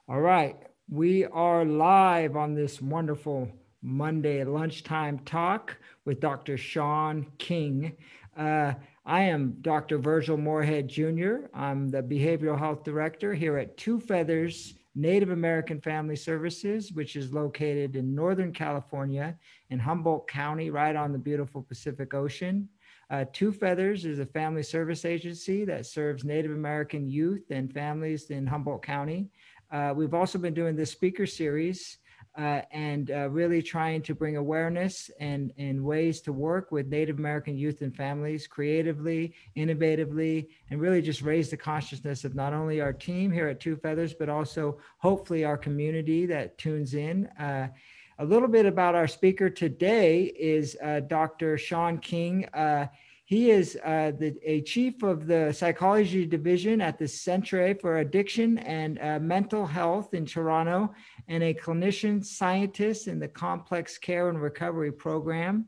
All right, we are live on this wonderful Monday lunchtime talk with Dr. Sean King. I am Dr. Virgil Moorhead Jr. I'm the Behavioral Health Director here at Two Feathers Native American Family Services, which is located in Northern California in Humboldt County, right on the beautiful Pacific Ocean. Two Feathers is a family service agency that serves Native American youth and families in Humboldt County. We've also been doing this speaker series and really trying to bring awareness and ways to work with Native American youth and families creatively, innovatively, and really just raise the consciousness of not only our team here at Two Feathers, but also hopefully our community that tunes in. A little bit about our speaker today is Dr. Sean King. He is a chief of the psychology division at the Centre for Addiction and Mental Health in Toronto, and a clinician scientist in the Complex Care and Recovery Program.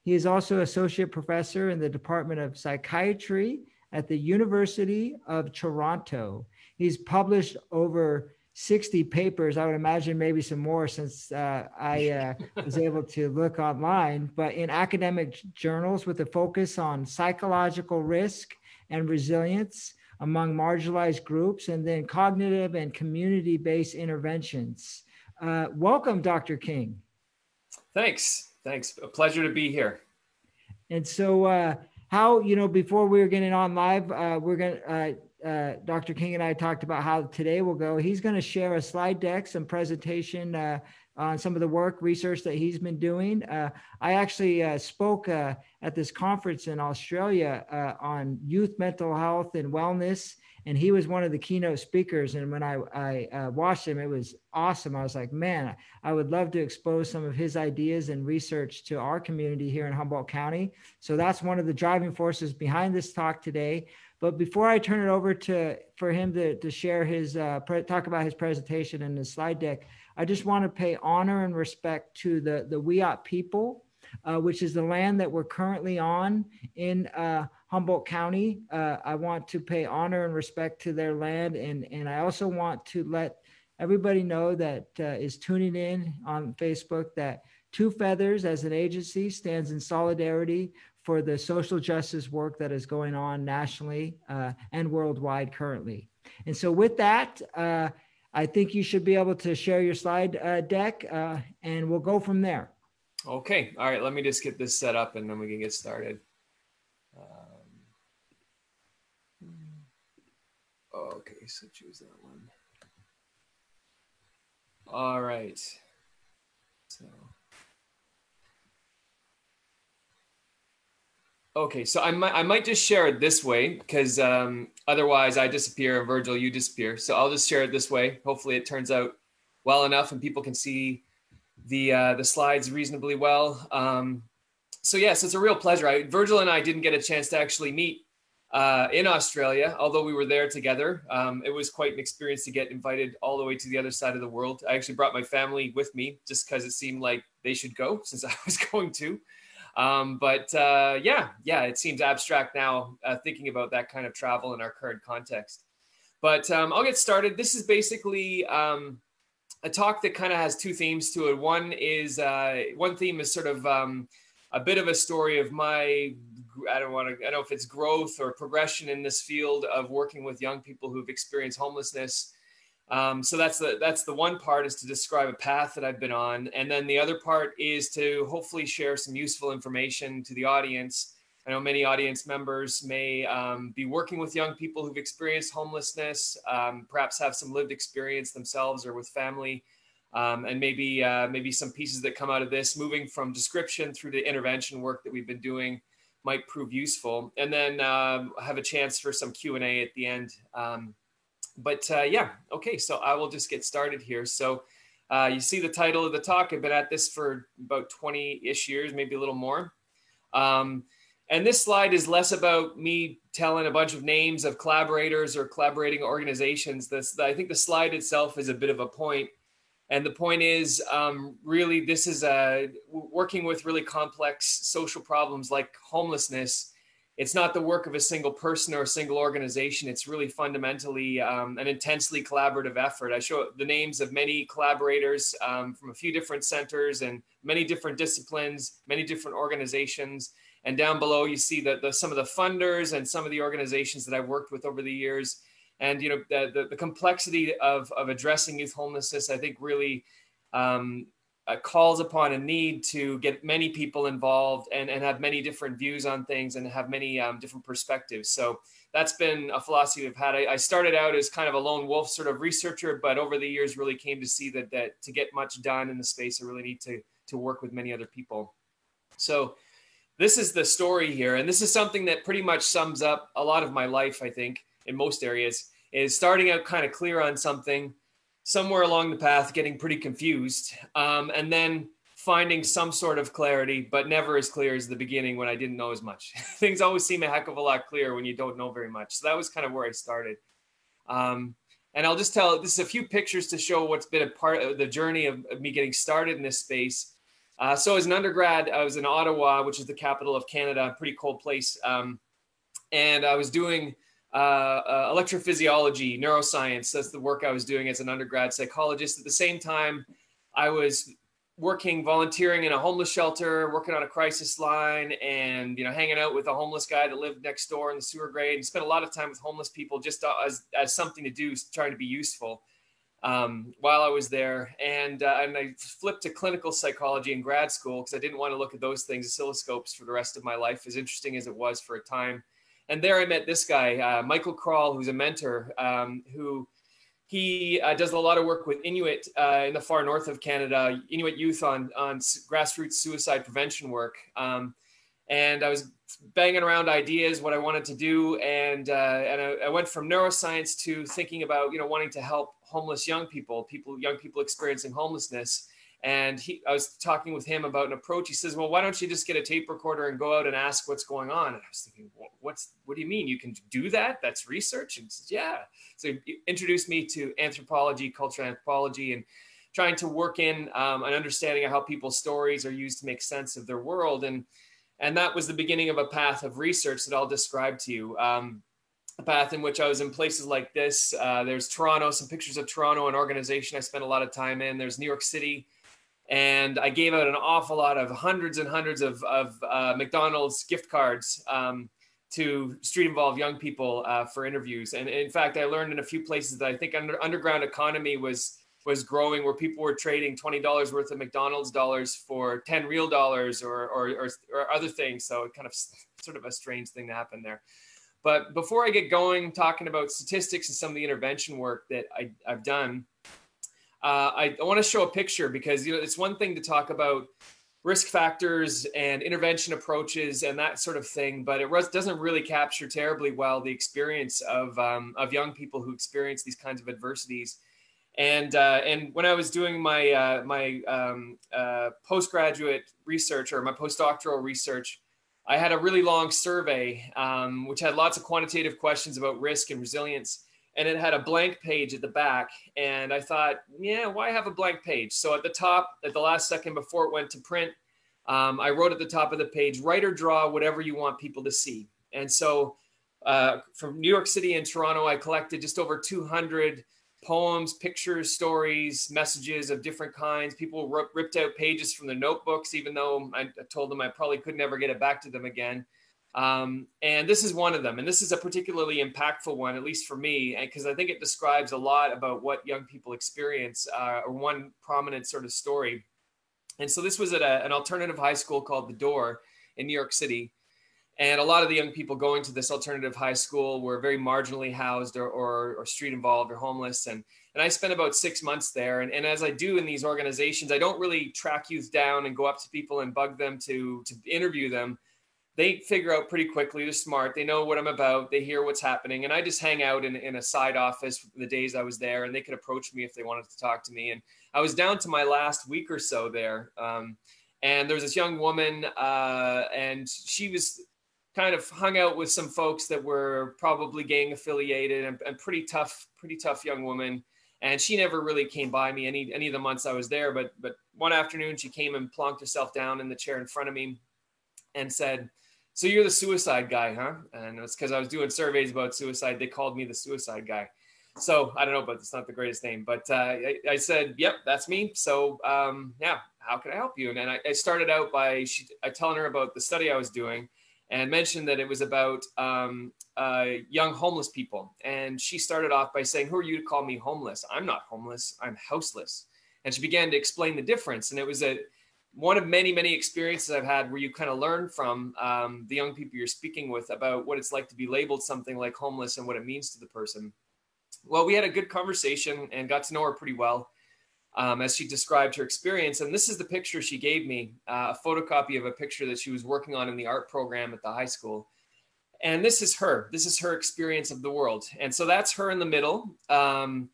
He is also associate professor in the Department of Psychiatry at the University of Toronto. He's published over 60 papers. I would imagine maybe some more since I was able to look online, but in academic journals with a focus on psychological risk and resilience among marginalized groups, and then cognitive and community-based interventions. Welcome, Dr. King. Thanks. A pleasure to be here. And so how, before we were getting on live, we're going to, Dr. King and I talked about how today will go. He's going to share a slide deck, some presentation on some of the work, research that he's been doing. I actually spoke at this conference in Australia on youth mental health and wellness, and he was one of the keynote speakers. And when I watched him, it was awesome. I was like, man, I would love to expose some of his ideas and research to our community here in Humboldt County. So that's one of the driving forces behind this talk today. But before I turn it over for him to share his, talk about his presentation and his slide deck, I just want to pay honor and respect to the Wiyot people, which is the land that we're currently on in Humboldt County. I want to pay honor and respect to their land. And I also want to let everybody know that is tuning in on Facebook that Two Feathers as an agency stands in solidarity for the social justice work that is going on nationally and worldwide currently. And so with that, I think you should be able to share your slide deck and we'll go from there. Okay. All right. Let me just get this set up and then we can get started. Okay. So choose that one. All right. So. Okay, so I might just share it this way because otherwise I disappear and Virgil, you disappear. So I'll just share it this way. Hopefully it turns out well enough and people can see the slides reasonably well. So yes, it's a real pleasure. Virgil and I didn't get a chance to actually meet in Australia, although we were there together. It was quite an experience to get invited all the way to the other side of the world. I actually brought my family with me just because it seemed like they should go since I was going to. Yeah, it seems abstract now thinking about that kind of travel in our current context. But I'll get started. This is basically a talk that kind of has two themes to it. One theme is sort of a bit of a story of my, I don't know if it's growth or progression in this field of working with young people who've experienced homelessness. So that's the one part, is to describe a path that I've been on. And then the other part is to hopefully share some useful information to the audience. I know many audience members may be working with young people who've experienced homelessness, perhaps have some lived experience themselves or with family. And maybe some pieces that come out of this, moving from description through to intervention work that we've been doing, might prove useful. And then have a chance for some Q&A at the end. Yeah, okay, so I will just get started here. So you see the title of the talk. I've been at this for about 20-ish years, maybe a little more. And this slide is less about me telling a bunch of names of collaborators or collaborating organizations. I think the slide itself is a bit of a point. And the point is really this is working with really complex social problems like homelessness it's not the work of a single person or a single organization. It's really fundamentally an intensely collaborative effort. I show the names of many collaborators from a few different centers and many different disciplines, many different organizations. And down below, you see some of the funders and some of the organizations that I've worked with over the years. And the complexity of addressing youth homelessness, I think, really calls upon a need to get many people involved and have many different views on things and have many different perspectives. So that's been a philosophy I've had. I started out as kind of a lone wolf sort of researcher, but over the years really came to see that to get much done in the space, I really need to work with many other people. So this is the story here. And this is something that pretty much sums up a lot of my life, I think, in most areas, is starting out kind of clear on something, somewhere along the path getting pretty confused, and then finding some sort of clarity, but never as clear as the beginning when I didn't know as much. Things always seem a heck of a lot clearer when you don't know very much. So that was kind of where I started. And I'll just tell, this is a few pictures to show what's been a part of the journey of me getting started in this space. So as an undergrad, I was in Ottawa, which is the capital of Canada, a pretty cold place. And I was doing electrophysiology, neuroscience. That's the work I was doing as an undergrad psychologist. At the same time, I was volunteering in a homeless shelter, working on a crisis line, and hanging out with a homeless guy that lived next door in the sewer grade, and spent a lot of time with homeless people just as something to do, trying to be useful while I was there. And I flipped to clinical psychology in grad school because I didn't want to look at those things, oscilloscopes, for the rest of my life, as interesting as it was for a time. And there I met this guy, Michael Kroll, who's a mentor, who he does a lot of work with Inuit in the far north of Canada, Inuit youth on grassroots suicide prevention work. And I was banging around ideas, what I wanted to do. And I went from neuroscience to thinking about, wanting to help homeless young people experiencing homelessness. And I was talking with him about an approach. He says, well, why don't you just get a tape recorder and go out and ask what's going on? And I was thinking, what do you mean? You can do that? That's research? And he says, yeah. So he introduced me to anthropology, cultural anthropology, and trying to work in an understanding of how people's stories are used to make sense of their world. And that was the beginning of a path of research that I'll describe to you. A path in which I was in places like this. There's Toronto, some pictures of Toronto, an organization I spent a lot of time in. There's New York City. And I gave out an awful lot of hundreds and hundreds of McDonald's gift cards to street involved young people for interviews. And in fact, I learned in a few places that I think underground economy was growing, where people were trading $20 worth of McDonald's dollars for 10 real dollars or other things. So it kind of sort of a strange thing to happen there. But before I get going, talking about statistics and some of the intervention work that I've done, I want to show a picture because it's one thing to talk about risk factors and intervention approaches and that sort of thing, but it doesn't really capture terribly well the experience of young people who experience these kinds of adversities. And when I was doing my postgraduate research or my postdoctoral research, I had a really long survey which had lots of quantitative questions about risk and resilience. And it had a blank page at the back. And I thought, yeah, why have a blank page? So at the top, at the last second before it went to print, I wrote at the top of the page, write or draw whatever you want people to see. And so from New York City and Toronto, I collected just over 200 poems, pictures, stories, messages of different kinds. People ripped out pages from their notebooks, even though I told them I probably could never get it back to them again. And this is one of them. And this is a particularly impactful one, at least for me, because I think it describes a lot about what young people experience, or one prominent sort of story. And so this was at an alternative high school called The Door in New York City. And a lot of the young people going to this alternative high school were very marginally housed or street involved or homeless. And I spent about 6 months there. And as I do in these organizations, I don't really track youth down and go up to people and bug them to interview them. They figure out pretty quickly. They're smart. They know what I'm about. They hear what's happening. And I just hang out in a side office the days I was there, and they could approach me if they wanted to talk to me. And I was down to my last week or so there. And there was this young woman, and she was kind of hung out with some folks that were probably gang affiliated and pretty tough young woman. And she never really came by me any of the months I was there. But one afternoon she came and plonked herself down in the chair in front of me and said, so you're the suicide guy, huh? And it's because I was doing surveys about suicide. They called me the suicide guy. So I don't know, but it's not the greatest name. But I said, yep, that's me. So yeah, how can I help you? And then I started out by telling her about the study I was doing, and mentioned that it was about young homeless people. And she started off by saying, who are you to call me homeless? I'm not homeless, I'm houseless. And she began to explain the difference. And it was one of many, many experiences I've had where you kind of learn from the young people you're speaking with about what it's like to be labeled something like homeless and what it means to the person. Well, we had a good conversation and got to know her pretty well as she described her experience. And this is the picture she gave me, a photocopy of a picture that she was working on in the art program at the high school. And this is her. This is her experience of the world. And so that's her in the middle, kind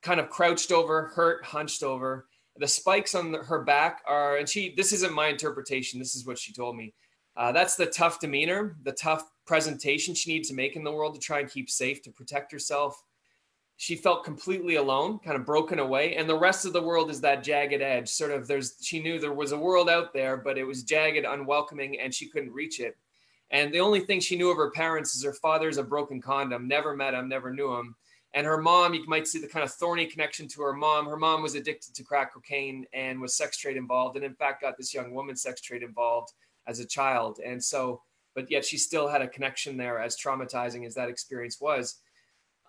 of crouched over, hurt, hunched over. The spikes on her back are, and this isn't my interpretation, this is what she told me. That's the tough demeanor, the tough presentation she needs to make in the world to try and keep safe, to protect herself. She felt completely alone, kind of broken away. And the rest of the world is that jagged edge. Sort of she knew there was a world out there, but it was jagged, unwelcoming, and she couldn't reach it. And the only thing she knew of her parents is her father's a broken condom, never met him, never knew him. And her mom, you might see the kind of thorny connection to her mom. Her mom was addicted to crack cocaine and was sex trade involved. And in fact, got this young woman sex trade involved as a child. And so, but yet she still had a connection there, as traumatizing as that experience was.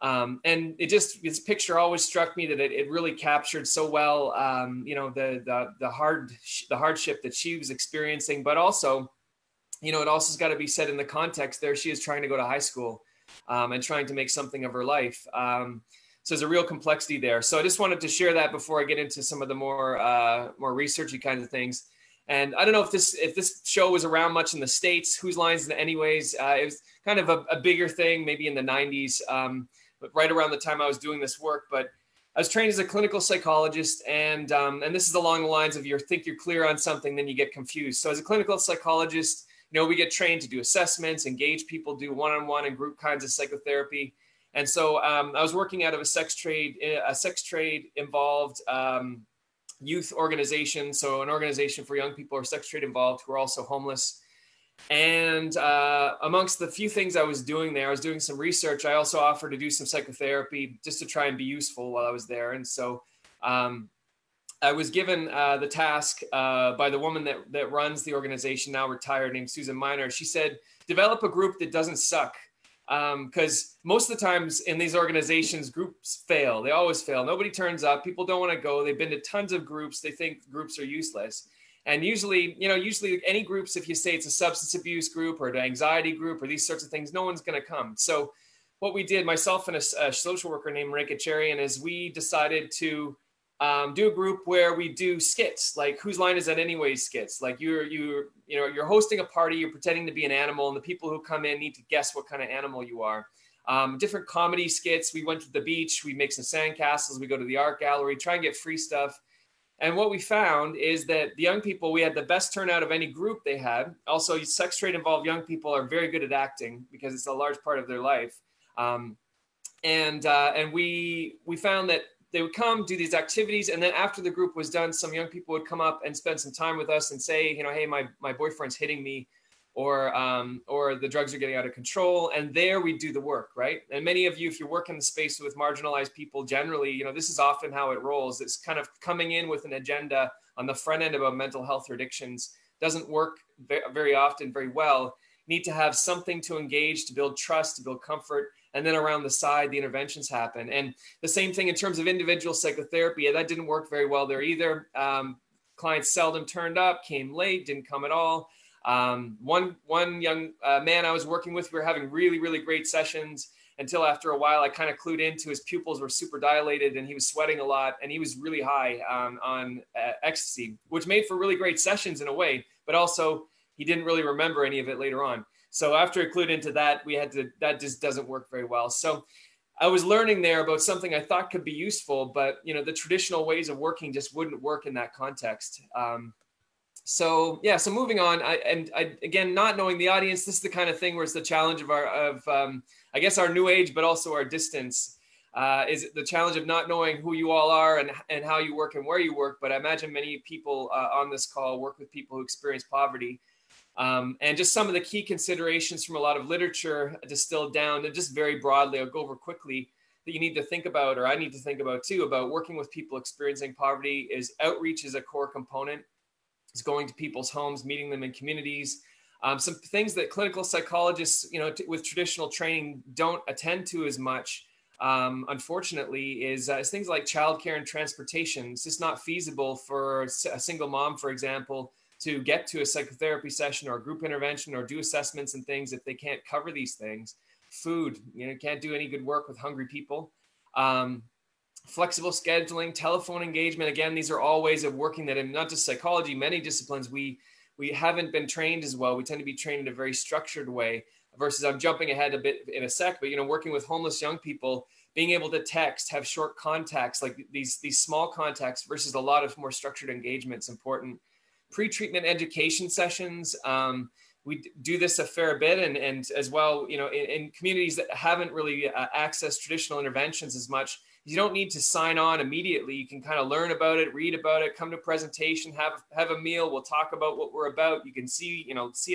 And this picture always struck me that it really captured so well, the hardship that she was experiencing, but also, it also has got to be said in the context there. She is trying to go to high school and trying to make something of her life. So there's a real complexity there. So I just wanted to share that before I get into some of the more researchy kinds of things. And I don't know if this show was around much in the States. Whose Lines Anyways? It was kind of a bigger thing, maybe in the 90s. But right around the time I was doing this work. But I was trained as a clinical psychologist, and this is along the lines of you think you're clear on something, then you get confused. So as a clinical psychologist, we get trained to do assessments, engage people, do one-on-one and group kinds of psychotherapy. And so I was working out of a sex trade involved youth organization. So an organization for young people who are sex trade involved who are also homeless. And amongst the few things I was doing there, I was doing some research. I also offered to do some psychotherapy just to try and be useful while I was there. And so I was given the task by the woman that runs the organization, now retired, named Susan Miner. She said, develop a group that doesn't suck. Because most of the times in these organizations, groups fail. They always fail. Nobody turns up. People don't want to go. They've been to tons of groups. They think groups are useless. And usually any groups, if you say it's a substance abuse group or an anxiety group or these sorts of things, no one's going to come. So what we did, myself and a social worker named Marika Cherian, is we decided to do a group where we do skits, like Whose Line Is That Anyways skits. Like you're hosting a party, you're pretending to be an animal, and the people who come in need to guess what kind of animal you are. Different comedy skits. We went to the beach, we make some sandcastles, we go to the art gallery, try and get free stuff. And what we found is that the young people, we had the best turnout of any group they had. Also, sex trade involved young people are very good at acting because it's a large part of their life. And we found that they would come do these activities, and then after the group was done, some young people would come up and spend some time with us and say, hey, my boyfriend's hitting me, or the drugs are getting out of control. And there we do the work, right? And many of you, if you work in the space with marginalized people, generally, this is often how it rolls. It's kind of coming in with an agenda on the front end about mental health or addictions. Doesn't work very often very well. You need to have something to engage, to build trust, to build comfort. And then around the side, the interventions happen. And the same thing in terms of individual psychotherapy. That didn't work very well there either. Clients seldom turned up, came late, didn't come at all. One young man I was working with, we were having really, really great sessions until after a while, I kind of clued into his pupils were super dilated and he was sweating a lot and he was really high on ecstasy, which made for really great sessions in a way, but also he didn't really remember any of it later on. So after I clued into that, that just doesn't work very well. So I was learning there about something I thought could be useful, but the traditional ways of working just wouldn't work in that context. So moving on, again, not knowing the audience, this is the kind of thing where it's the challenge of our new age, but also our distance, is the challenge of not knowing who you all are and how you work and where you work. But I imagine many people on this call work with people who experience poverty. And just some of the key considerations from a lot of literature distilled down, and just very broadly, I'll go over quickly, that you need to think about, or I need to think about too, about working with people experiencing poverty is outreach is a core component. It's going to people's homes, meeting them in communities. Some things that clinical psychologists, with traditional training don't attend to as much, unfortunately, is things like childcare and transportation. It's just not feasible for a single mom, for example, to get to a psychotherapy session or a group intervention or do assessments and things if they can't cover these things. Food, can't do any good work with hungry people. Flexible scheduling, telephone engagement. Again, these are all ways of working that in not just psychology, many disciplines, we haven't been trained as well. We tend to be trained in a very structured way versus, I'm jumping ahead a bit in a sec, but, working with homeless young people, being able to text, have short contacts, like these small contacts versus a lot of more structured engagements important. Pre-treatment education sessions. We do this a fair bit, and as well, in communities that haven't really accessed traditional interventions as much, you don't need to sign on immediately. You can kind of learn about it, read about it, come to a presentation, have a meal. We'll talk about what we're about. You can see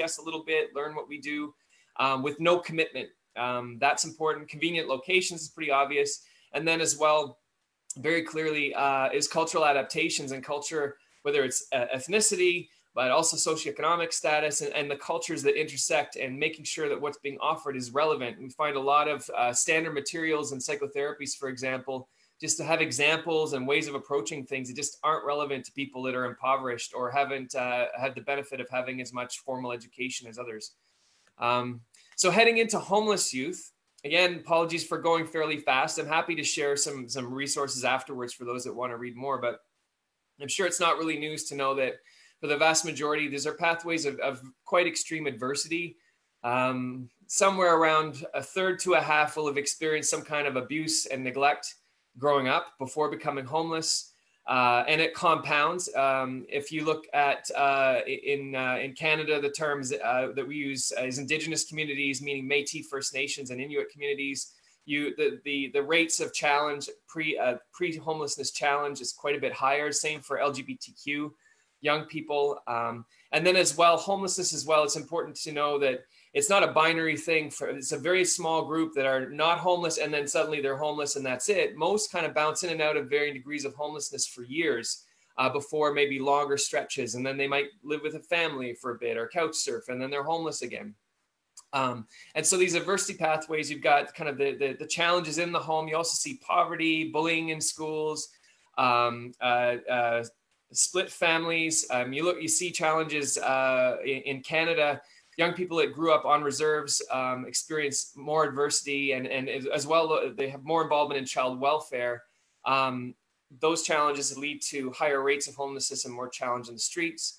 us a little bit, learn what we do, with no commitment. That's important. Convenient locations is pretty obvious. And then as well, very clearly, is cultural adaptations and culture, whether it's ethnicity, but also socioeconomic status and the cultures that intersect, and making sure that what's being offered is relevant. We find a lot of standard materials in psychotherapies, for example, just to have examples and ways of approaching things that just aren't relevant to people that are impoverished or haven't had the benefit of having as much formal education as others. So heading into homeless youth, again, apologies for going fairly fast. I'm happy to share some resources afterwards for those that want to read more, but I'm sure it's not really news to know that for the vast majority, these are pathways of quite extreme adversity. Somewhere around a third to a half will have experienced some kind of abuse and neglect growing up before becoming homeless. And it compounds. If you look at in Canada, the terms that we use is Indigenous communities, meaning Métis, First Nations, and Inuit communities. The rates of challenge, pre-homelessness challenge is quite a bit higher. Same for LGBTQ young people. And then as well, homelessness as well. It's important to know that it's not a binary thing. It's a very small group that are not homeless and then suddenly they're homeless and that's it. Most kind of bounce in and out of varying degrees of homelessness for years before maybe longer stretches. And then they might live with a family for a bit or couch surf and then they're homeless again. And so these adversity pathways, you've got kind of the challenges in the home. You also see poverty, bullying in schools, split families. You see challenges in Canada. Young people that grew up on reserves experience more adversity, and as well, they have more involvement in child welfare. Those challenges lead to higher rates of homelessness and more challenge in the streets.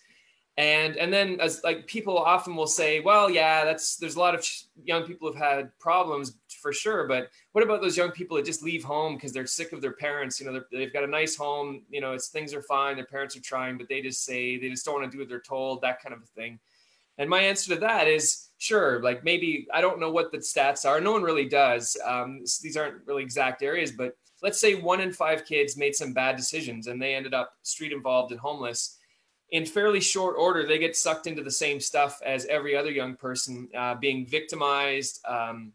And then, as like people often will say, well, yeah, there's a lot of young people who've had problems for sure, but what about those young people that just leave home because they're sick of their parents? They've got a nice home, things are fine, their parents are trying, but they just don't want to do what they're told, that kind of a thing. And my answer to that is sure. Like maybe I don't know what the stats are. No one really does. These aren't really exact areas, but let's say 1 in 5 kids made some bad decisions and they ended up street involved and homeless. In fairly short order, they get sucked into the same stuff as every other young person, being victimized, and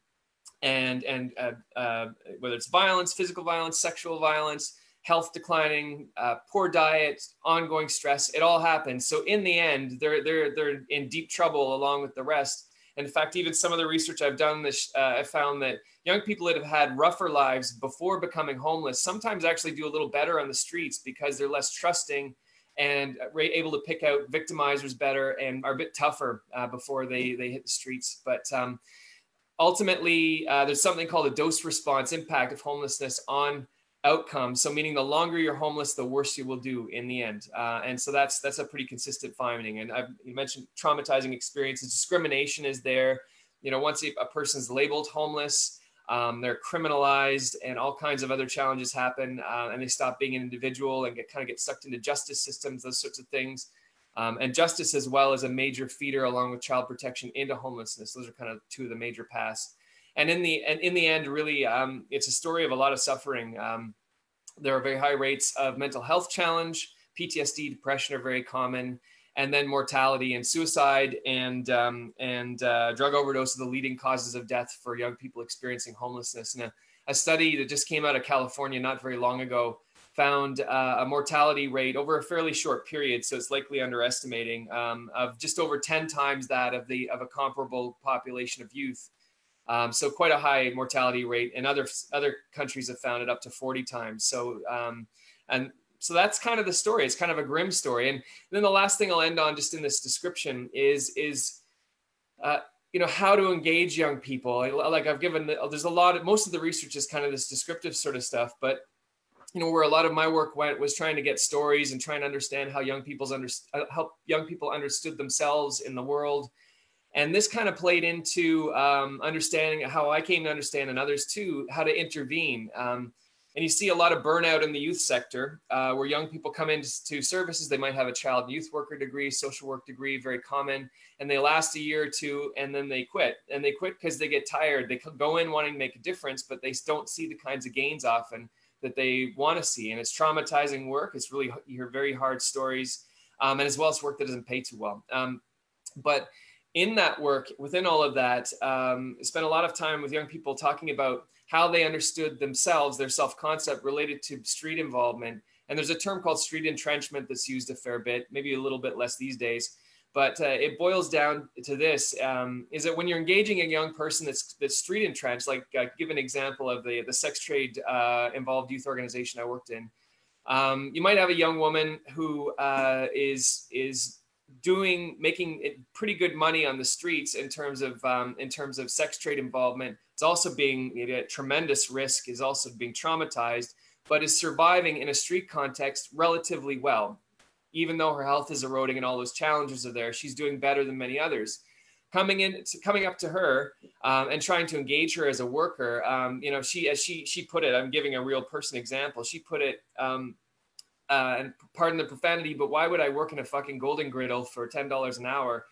whether it's violence, physical violence, sexual violence, health declining, poor diet, ongoing stress. It all happens. So in the end, they're in deep trouble along with the rest. In fact, even some of the research I've done, I found that young people that have had rougher lives before becoming homeless sometimes actually do a little better on the streets because they're less trusting and able to pick out victimizers better and are a bit tougher before they hit the streets. But ultimately, there's something called a dose response impact of homelessness on outcomes. So meaning the longer you're homeless, the worse you will do in the end. And so that's a pretty consistent finding. And you mentioned traumatizing experiences. Discrimination is there. Once a person's labeled homeless, they're criminalized and all kinds of other challenges happen, and they stop being an individual and get sucked into justice systems, those sorts of things. And justice as well is a major feeder along with child protection into homelessness. Those are kind of two of the major paths. And in the end, really, it's a story of a lot of suffering. There are very high rates of mental health challenge. PTSD, depression are very common. and then mortality and suicide and drug overdose are the leading causes of death for young people experiencing homelessness. And a study that just came out of California not very long ago found a mortality rate over a fairly short period, so it's likely underestimating, of just over 10 times that of a comparable population of youth. So quite a high mortality rate, and other countries have found it up to 40 times. So so that's kind of the story. It's kind of a grim story. And then the last thing I'll end on just in this description is how to engage young people. Like I've given, there's a lot of, most of the research is kind of this descriptive sort of stuff, but where a lot of my work went was trying to get stories and trying to understand how help young people understood themselves in the world. And this kind of played into understanding how I came to understand, and others too, how to intervene. And you see a lot of burnout in the youth sector, where young people come into services. They might have a child youth worker degree, social work degree, very common, and they last a year or two, and then they quit. And they quit because they get tired. They go in wanting to make a difference, but they don't see the kinds of gains often that they want to see. And it's traumatizing work. It's really, you hear very hard stories, and as well as work that doesn't pay too well. But in that work, within all of that, I spent a lot of time with young people talking about how they understood themselves, their self-concept related to street involvement. And there's a term called street entrenchment that's used a fair bit, maybe a little bit less these days. But it boils down to this, is that when you're engaging a young person that's street entrenched, like give an example of the sex trade involved youth organization I worked in. You might have a young woman who is making pretty good money on the streets in terms of sex trade involvement. It's also being at tremendous risk, is also being traumatized, but is surviving in a street context relatively well. Even though her health is eroding and all those challenges are there, she's doing better than many others. Coming up to her and trying to engage her as a worker, she put it, I'm giving a real person example. She put it, and pardon the profanity, but why would I work in a fucking Golden Griddle for $10 an hour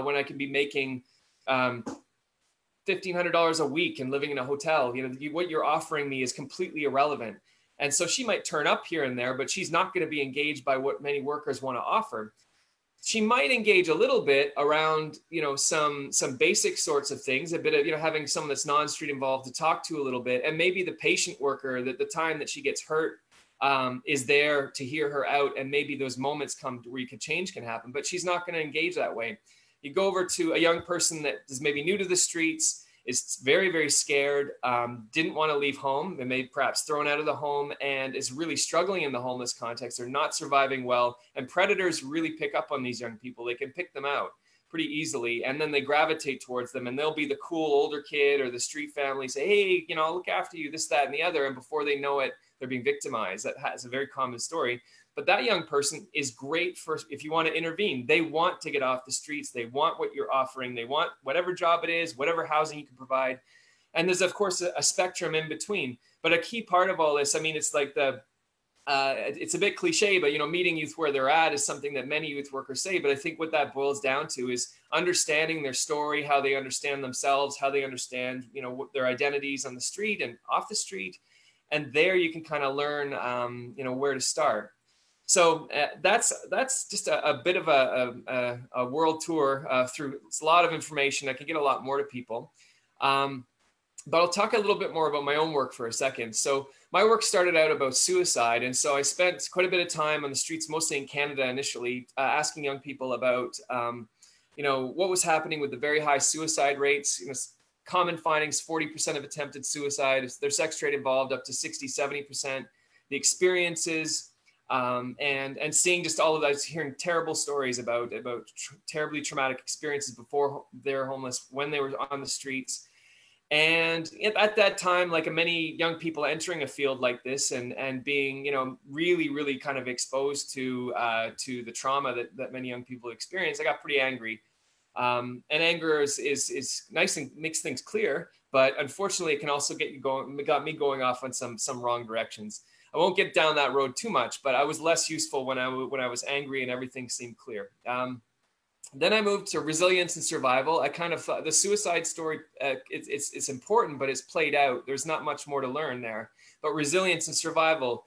when I can be making $1,500 a week and living in a hotel? What you're offering me is completely irrelevant. And so she might turn up here and there, but she's not going to be engaged by what many workers want to offer. She might engage a little bit around, some basic sorts of things, a bit of, having someone that's non-street involved to talk to a little bit. And maybe the patient worker, that the time that she gets hurt, is there to hear her out. And maybe those moments come where change can happen, but she's not going to engage that way. You go over to a young person that is maybe new to the streets, is very, very scared, didn't want to leave home, and maybe perhaps thrown out of the home, and is really struggling in the homeless context. They're not surviving well. And predators really pick up on these young people. They can pick them out pretty easily. And then they gravitate towards them, and they'll be the cool older kid or the street family, say, hey, I'll look after you, this, that, and the other. And before they know it, they're being victimized. That's a very common story. But that young person is great for if you want to intervene. They want to get off the streets. They want what you're offering. They want whatever job it is, whatever housing you can provide. And there's, of course, a spectrum in between. But a key part of all this, it's like it's a bit cliche, but, meeting youth where they're at is something that many youth workers say. But I think what that boils down to is understanding their story, how they understand themselves, how they understand, what their identities on the street and off the street. And there you can kind of learn, where to start. So that's just a bit of a world tour through. It's a lot of information. I can get a lot more to people. But I'll talk a little bit more about my own work for a second. So my work started out about suicide. And so I spent quite a bit of time on the streets, mostly in Canada initially, asking young people about, what was happening with the very high suicide rates. Common findings, 40% of attempted suicide. There's sex trade involved, up to 60, 70%. The experiences, and seeing just all of that, hearing terrible stories about terribly traumatic experiences before they were homeless, when they were on the streets. And at that time, like many young people entering a field like this and being, really, really kind of exposed to the trauma that many young people experience, I got pretty angry. And anger is nice and makes things clear, but unfortunately it can also got me going off on some wrong directions. I won't get down that road too much, but I was less useful when I was angry and everything seemed clear. Then I moved to resilience and survival. I kind of thought the suicide story, it's important, but it's played out. There's not much more to learn there. But resilience and survival,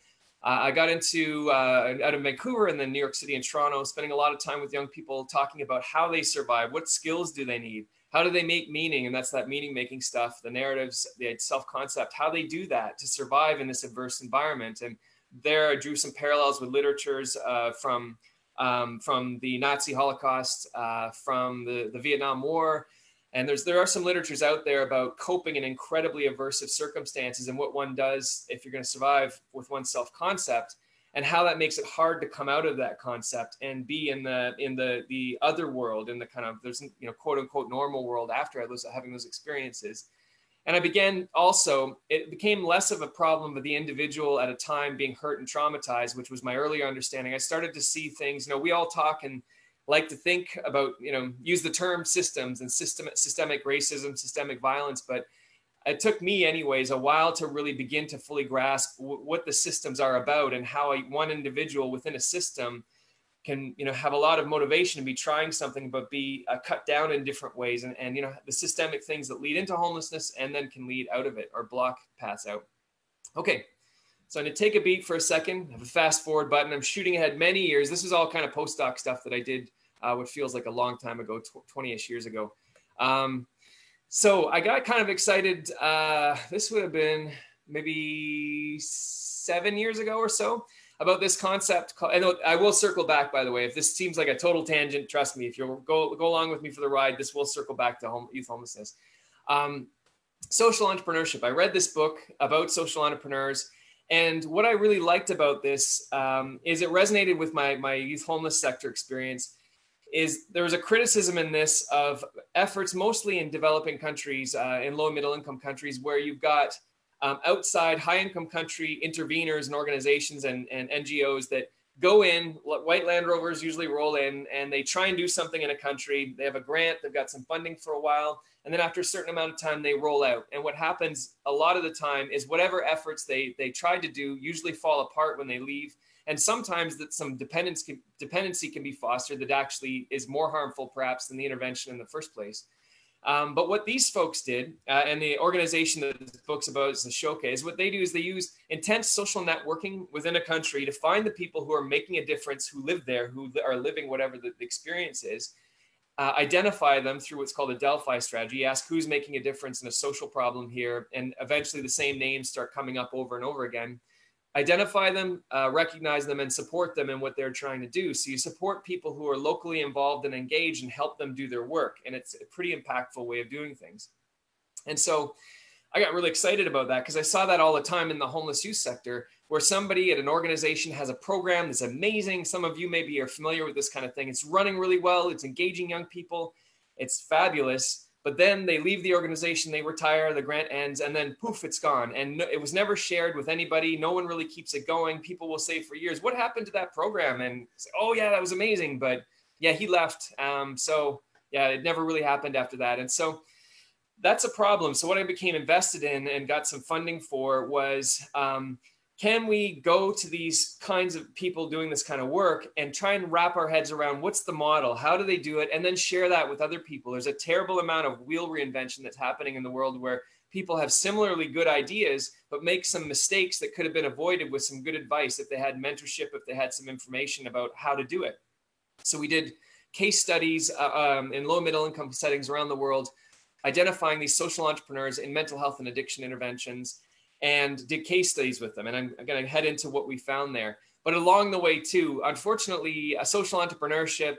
I got into out of Vancouver and then New York City and Toronto, spending a lot of time with young people talking about how they survive, what skills do they need, how do they make meaning, and that's that meaning making stuff, the narratives, the self-concept, how they do that to survive in this adverse environment. And there I drew some parallels with literatures from the Nazi Holocaust, from the Vietnam War. And there are some literatures out there about coping in incredibly aversive circumstances and what one does if you're going to survive with one's self-concept, and how that makes it hard to come out of that concept and be in the other world, in the kind of, there's, quote unquote normal world after having those experiences. And I began also, it became less of a problem of the individual at a time being hurt and traumatized, which was my earlier understanding. I started to see things, we all talk and like to think about, use the term systems and systemic racism, systemic violence. But it took me anyways a while to really begin to fully grasp what the systems are about, and how one individual within a system can, have a lot of motivation to be trying something, but be cut down in different ways. And the systemic things that lead into homelessness and then can lead out of it or block paths out. Okay. So I'm going to take a beat for a second, have a fast forward button. I'm shooting ahead many years. This is all kind of postdoc stuff that I did, what feels like a long time ago, 20-ish years ago. So I got kind of excited. This would have been maybe 7 years ago or so, about this concept. And I will circle back, by the way. If this seems like a total tangent, trust me, if you'll go along with me for the ride, this will circle back to youth homelessness. Social entrepreneurship. I read this book about social entrepreneurs. And what I really liked about this is it resonated with my youth homeless sector experience. Is there was a criticism in this of efforts mostly in developing countries, in low and middle income countries, where you've got outside high income country interveners and organizations and NGOs that go in, white Land Rovers usually roll in, and they try and do something in a country. They have a grant, they've got some funding for a while, and then after a certain amount of time, they roll out. And what happens a lot of the time is whatever efforts they tried to do usually fall apart when they leave. And sometimes that some dependency can be fostered that actually is more harmful perhaps than the intervention in the first place. But what these folks did, and the organization that this book's about is the Showcase, what they do is they use intense social networking within a country to find the people who are making a difference, who live there, who are living whatever the experience is, identify them through what's called a Delphi strategy, ask who's making a difference in a social problem here, and eventually the same names start coming up over and over again. Identify them, recognize them, and support them in what they're trying to do. So you support people who are locally involved and engaged and help them do their work. And it's a pretty impactful way of doing things. And so I got really excited about that because I saw that all the time in the homeless youth sector, where somebody at an organization has a program that's amazing. Some of you maybe are familiar with this kind of thing. It's running really well. It's engaging young people. It's fabulous. But then they leave the organization, they retire, the grant ends, and then poof, it's gone. And it was never shared with anybody. No one really keeps it going. People will say for years, what happened to that program? And say, oh yeah, that was amazing. But yeah, he left. So yeah, it never really happened after that. And so that's a problem. So what I became invested in and got some funding for was, can we go to these kinds of people doing this kind of work and try and wrap our heads around what's the model? How do they do it? And then share that with other people. There's a terrible amount of wheel reinvention that's happening in the world where people have similarly good ideas, but make some mistakes that could have been avoided with some good advice if they had mentorship, if they had some information about how to do it. So we did case studies in low middle income settings around the world, identifying these social entrepreneurs in mental health and addiction interventions, and did case studies with them. And I'm going to head into what we found there. But along the way too, unfortunately, social entrepreneurship,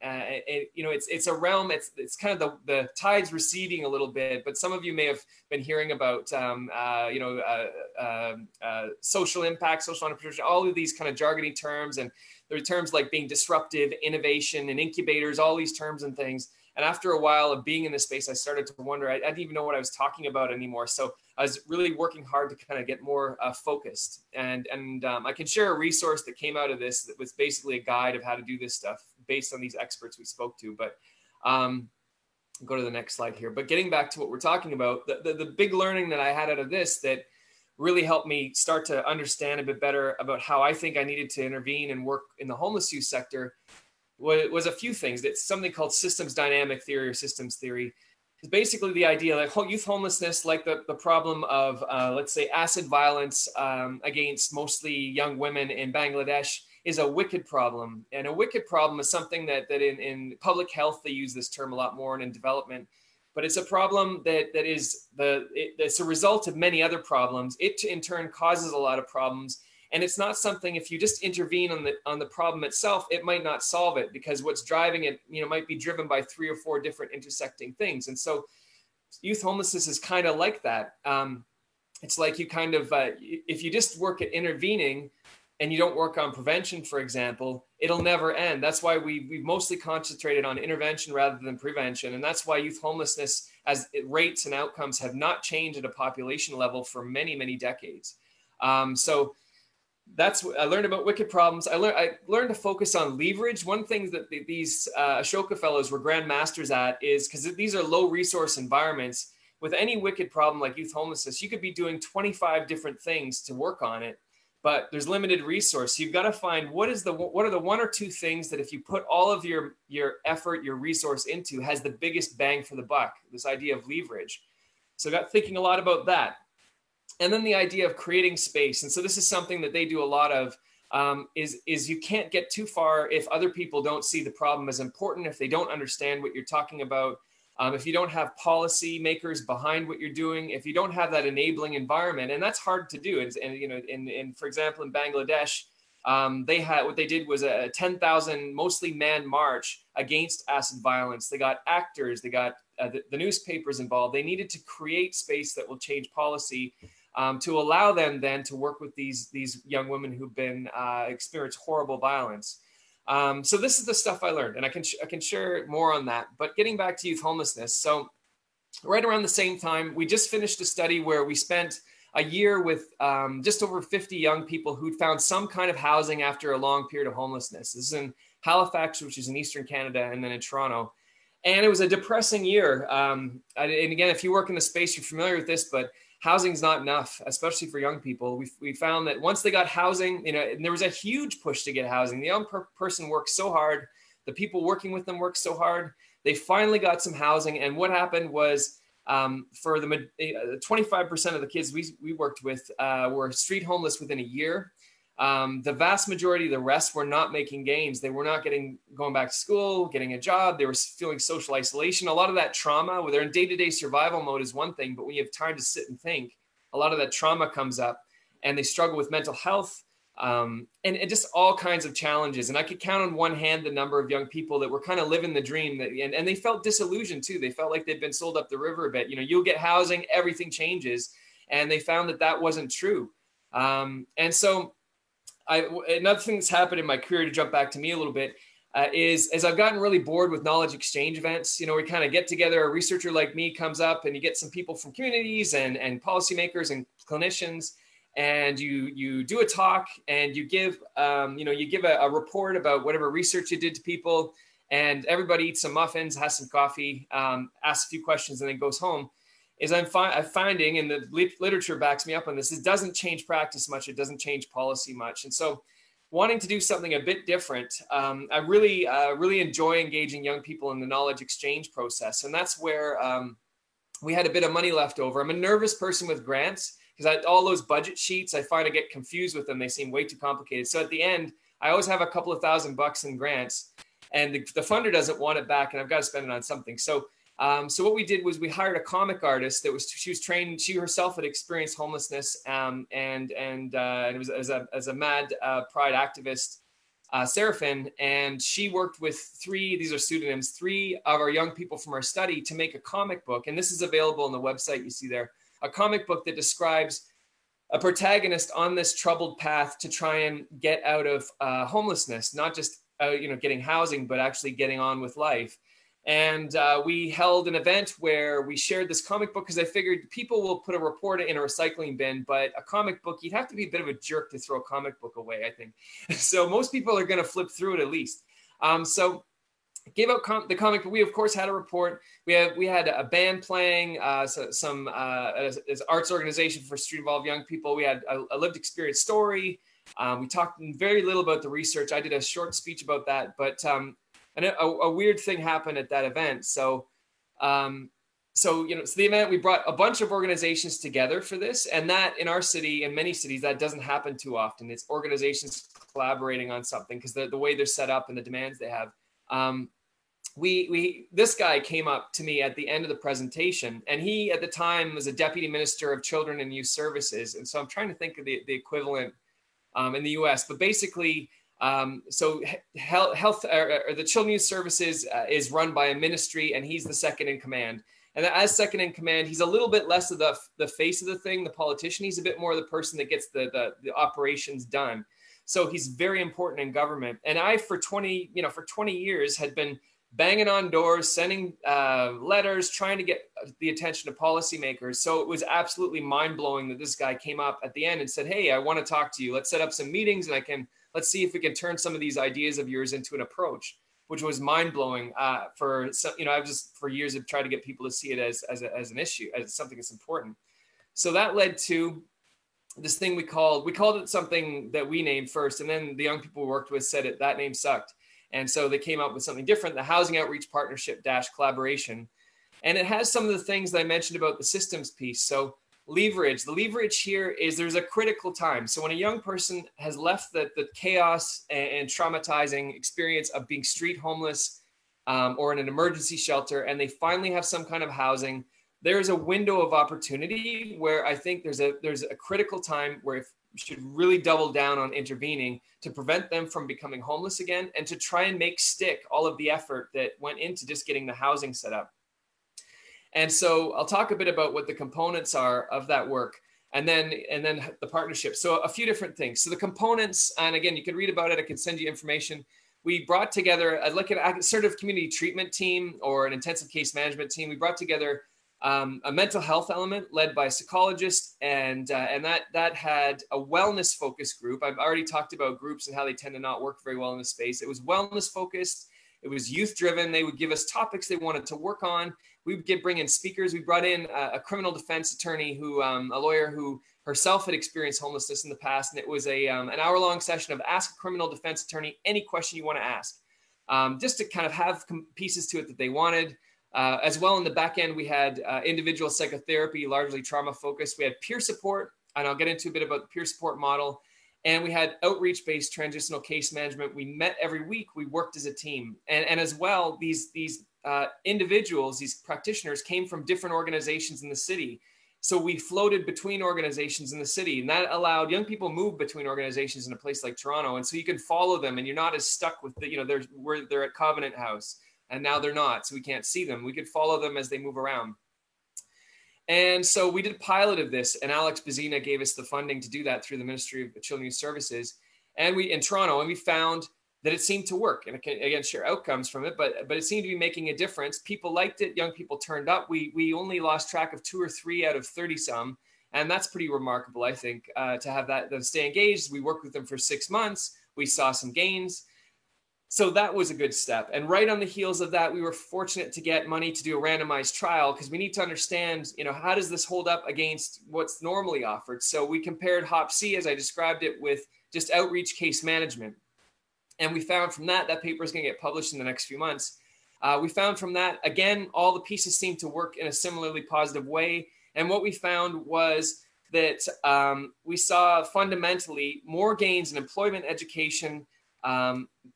it's a realm, it's kind of the tide's receding a little bit, but some of you may have been hearing about, social impact, social entrepreneurship, all of these kind of jargony terms. And there are terms like being disruptive, innovation, and incubators, all these terms and things. And after a while of being in this space, I started to wonder, I didn't even know what I was talking about anymore. So I was really working hard to kind of get more focused. And I can share a resource that came out of this that was basically a guide of how to do this stuff based on these experts we spoke to. But go to the next slide here. But getting back to what we're talking about, the big learning that I had out of this that really helped me start to understand a bit better about how I think I needed to intervene and work in the homeless youth sector was a few things. It's something called systems dynamic theory or systems theory. is basically the idea that youth homelessness, like the problem of, let's say, acid violence against mostly young women in Bangladesh, is a wicked problem. And a wicked problem is something that in public health, they use this term a lot more, and in development. But it's a problem it's a result of many other problems. It in turn causes a lot of problems. And it's not something, if you just intervene on the problem itself, it might not solve it, because what's driving it, might be driven by 3 or 4 different intersecting things. And so youth homelessness is kind of like that. It's like you kind of, if you just work at intervening and you don't work on prevention, for example, it'll never end. That's why we've mostly concentrated on intervention rather than prevention. And that's why youth homelessness as rates and outcomes have not changed at a population level for many, many decades. So that's what I learned about wicked problems. I learned to focus on leverage. One thing that these Ashoka fellows were grandmasters at is, because these are low resource environments, with any wicked problem like youth homelessness, you could be doing 25 different things to work on it, but there's limited resource. You've got to find what are the 1 or 2 things that if you put all of your effort, your resource into, has the biggest bang for the buck, this idea of leverage. So I got thinking a lot about that. And then the idea of creating space. And so this is something that they do a lot of, is you can't get too far if other people don't see the problem as important, if they don't understand what you're talking about, if you don't have policy makers behind what you're doing, if you don't have that enabling environment. And that's hard to do. And for example, in Bangladesh, what they did was a 10,000 mostly manned march against acid violence. They got actors, they got the newspapers involved. They needed to create space that will change policy, to allow them then to work with these young women who've been experienced horrible violence. So this is the stuff I learned, and I can share more on that. But getting back to youth homelessness, so right around the same time, we just finished a study where we spent a year with just over 50 young people who'd found some kind of housing after a long period of homelessness. This is in Halifax, which is in Eastern Canada, and then in Toronto. And it was a depressing year. And again, if you work in the space, you're familiar with this, but housing's not enough, especially for young people. We found that once they got housing, and there was a huge push to get housing. The young person worked so hard. The people working with them worked so hard. They finally got some housing. And what happened was, for the 25% of the kids we worked with were street homeless within a year. The vast majority of the rest were not making gains. They were not going back to school, getting a job. They were feeling social isolation. A lot of that trauma, where they're in day-to-day survival mode, is one thing, but when you have time to sit and think, a lot of that trauma comes up, and they struggle with mental health, and just all kinds of challenges. And I could count on one hand the number of young people that were kind of living the dream, and they felt disillusioned too. They felt like they'd been sold up the river a bit. You'll get housing, everything changes, and they found that wasn't true. And so another thing that's happened in my career, to jump back to me a little bit, is as I've gotten really bored with knowledge exchange events, we kind of get together, a researcher like me comes up, and you get some people from communities and policymakers and clinicians, and you do a talk, and you give a report about whatever research you did to people, and everybody eats some muffins, has some coffee, asks a few questions, and then goes home. Is I'm finding, and the literature backs me up on this, it doesn't change practice much. It doesn't change policy much. And so wanting to do something a bit different, I really enjoy engaging young people in the knowledge exchange process. And that's where we had a bit of money left over. I'm a nervous person with grants, because all those budget sheets, I find I get confused with them. They seem way too complicated. So at the end, I always have a couple of $1,000 in grants, and the funder doesn't want it back, and I've got to spend it on something. So what we did was we hired a comic artist she was trained. She herself had experienced homelessness, and it was as a mad pride activist, Seraphin, and she worked with these are pseudonyms, 3 of our young people from our study to make a comic book. And this is available on the website you see there, a comic book that describes a protagonist on this troubled path to try and get out of homelessness, not just getting housing, but actually getting on with life. And we held an event where we shared this comic book, because I figured people will put a report in a recycling bin, but a comic book, you'd have to be a bit of a jerk to throw a comic book away, I think. So most people are going to flip through it at least. So gave out the comic book. We, of course, had a report. We had a band playing, as arts organization for street involved young people. We had a lived experience story. We talked very little about the research. I did a short speech about that, but and a weird thing happened at that event. So so the event, we brought a bunch of organizations together for this, and that in our city and many cities that doesn't happen too often. It's organizations collaborating on something because the way they're set up and the demands they have. This guy came up to me at the end of the presentation, and he at the time was a deputy minister of children and youth services, and so I'm trying to think of the equivalent in the US, but basically so health or the children youth services is run by a ministry, and he's the second in command. And as second in command, he's a little bit less of the face of the thing, the politician. He's a bit more the person that gets the operations done. So he's very important in government. And I, for 20 years, had been banging on doors, sending letters, trying to get the attention of policymakers. So it was absolutely mind blowing that this guy came up at the end and said, "Hey, I want to talk to you. Let's set up some meetings, and let's see if we can turn some of these ideas of yours into an approach." Which was mind blowing I've just for years have tried to get people to see it as an issue, as something that's important. So that led to this thing we called it something that we named first, and then the young people we worked with said that name sucked. And so they came up with something different, the Housing Outreach Partnership - Collaboration. And it has some of the things that I mentioned about the systems piece. So the leverage here is there's a critical time. So when a young person has left the chaos and traumatizing experience of being street homeless or in an emergency shelter, and they finally have some kind of housing, there's a window of opportunity where I think there's a critical time where you should really double down on intervening to prevent them from becoming homeless again, and to try and make stick all of the effort that went into just getting the housing set up. And so I'll talk a bit about what the components are of that work, and then the partnership. So a few different things. So the components, and again, you can read about it. I can send you information. We brought together like a sort of community treatment team or an intensive case management team. We brought together a mental health element led by a psychologist, and that had a wellness focus group. I've already talked about groups and how they tend to not work very well in this space. It was wellness focused. It was youth driven. They would give us topics they wanted to work on. We would bring in speakers. We brought in a criminal defense attorney a lawyer who herself had experienced homelessness in the past. And it was an hour-long session of ask a criminal defense attorney any question you want to ask, just to kind of have pieces to it that they wanted. As well, in the back end, we had individual psychotherapy, largely trauma focused. We had peer support, and I'll get into a bit about the peer support model. And we had outreach-based transitional case management. We met every week. We worked as a team. And as well, these individuals, these practitioners came from different organizations in the city. So we floated between organizations in the city, and that allowed young people move between organizations in a place like Toronto. And so you can follow them, and you're not as stuck with they're at Covenant House, and now they're not, so we can't see them. We could follow them as they move around. And so we did a pilot of this, and Alex Bazina gave us the funding to do that through the Ministry of Children's Services, and in Toronto, and we found that it seemed to work. And I can again share outcomes from it, but it seemed to be making a difference. People liked it. Young people turned up. We only lost track of 2 or 3 out of 30 some, and that's pretty remarkable, I think, to have them stay engaged. We worked with them for 6 months. We saw some gains. So that was a good step. And right on the heels of that, we were fortunate to get money to do a randomized trial, because we need to understand, how does this hold up against what's normally offered? So we compared HOP-C, as I described it, with just outreach case management. And we found from that paper is going to get published in the next few months. We found from that, again, all the pieces seem to work in a similarly positive way. And what we found was that we saw fundamentally more gains in employment, education,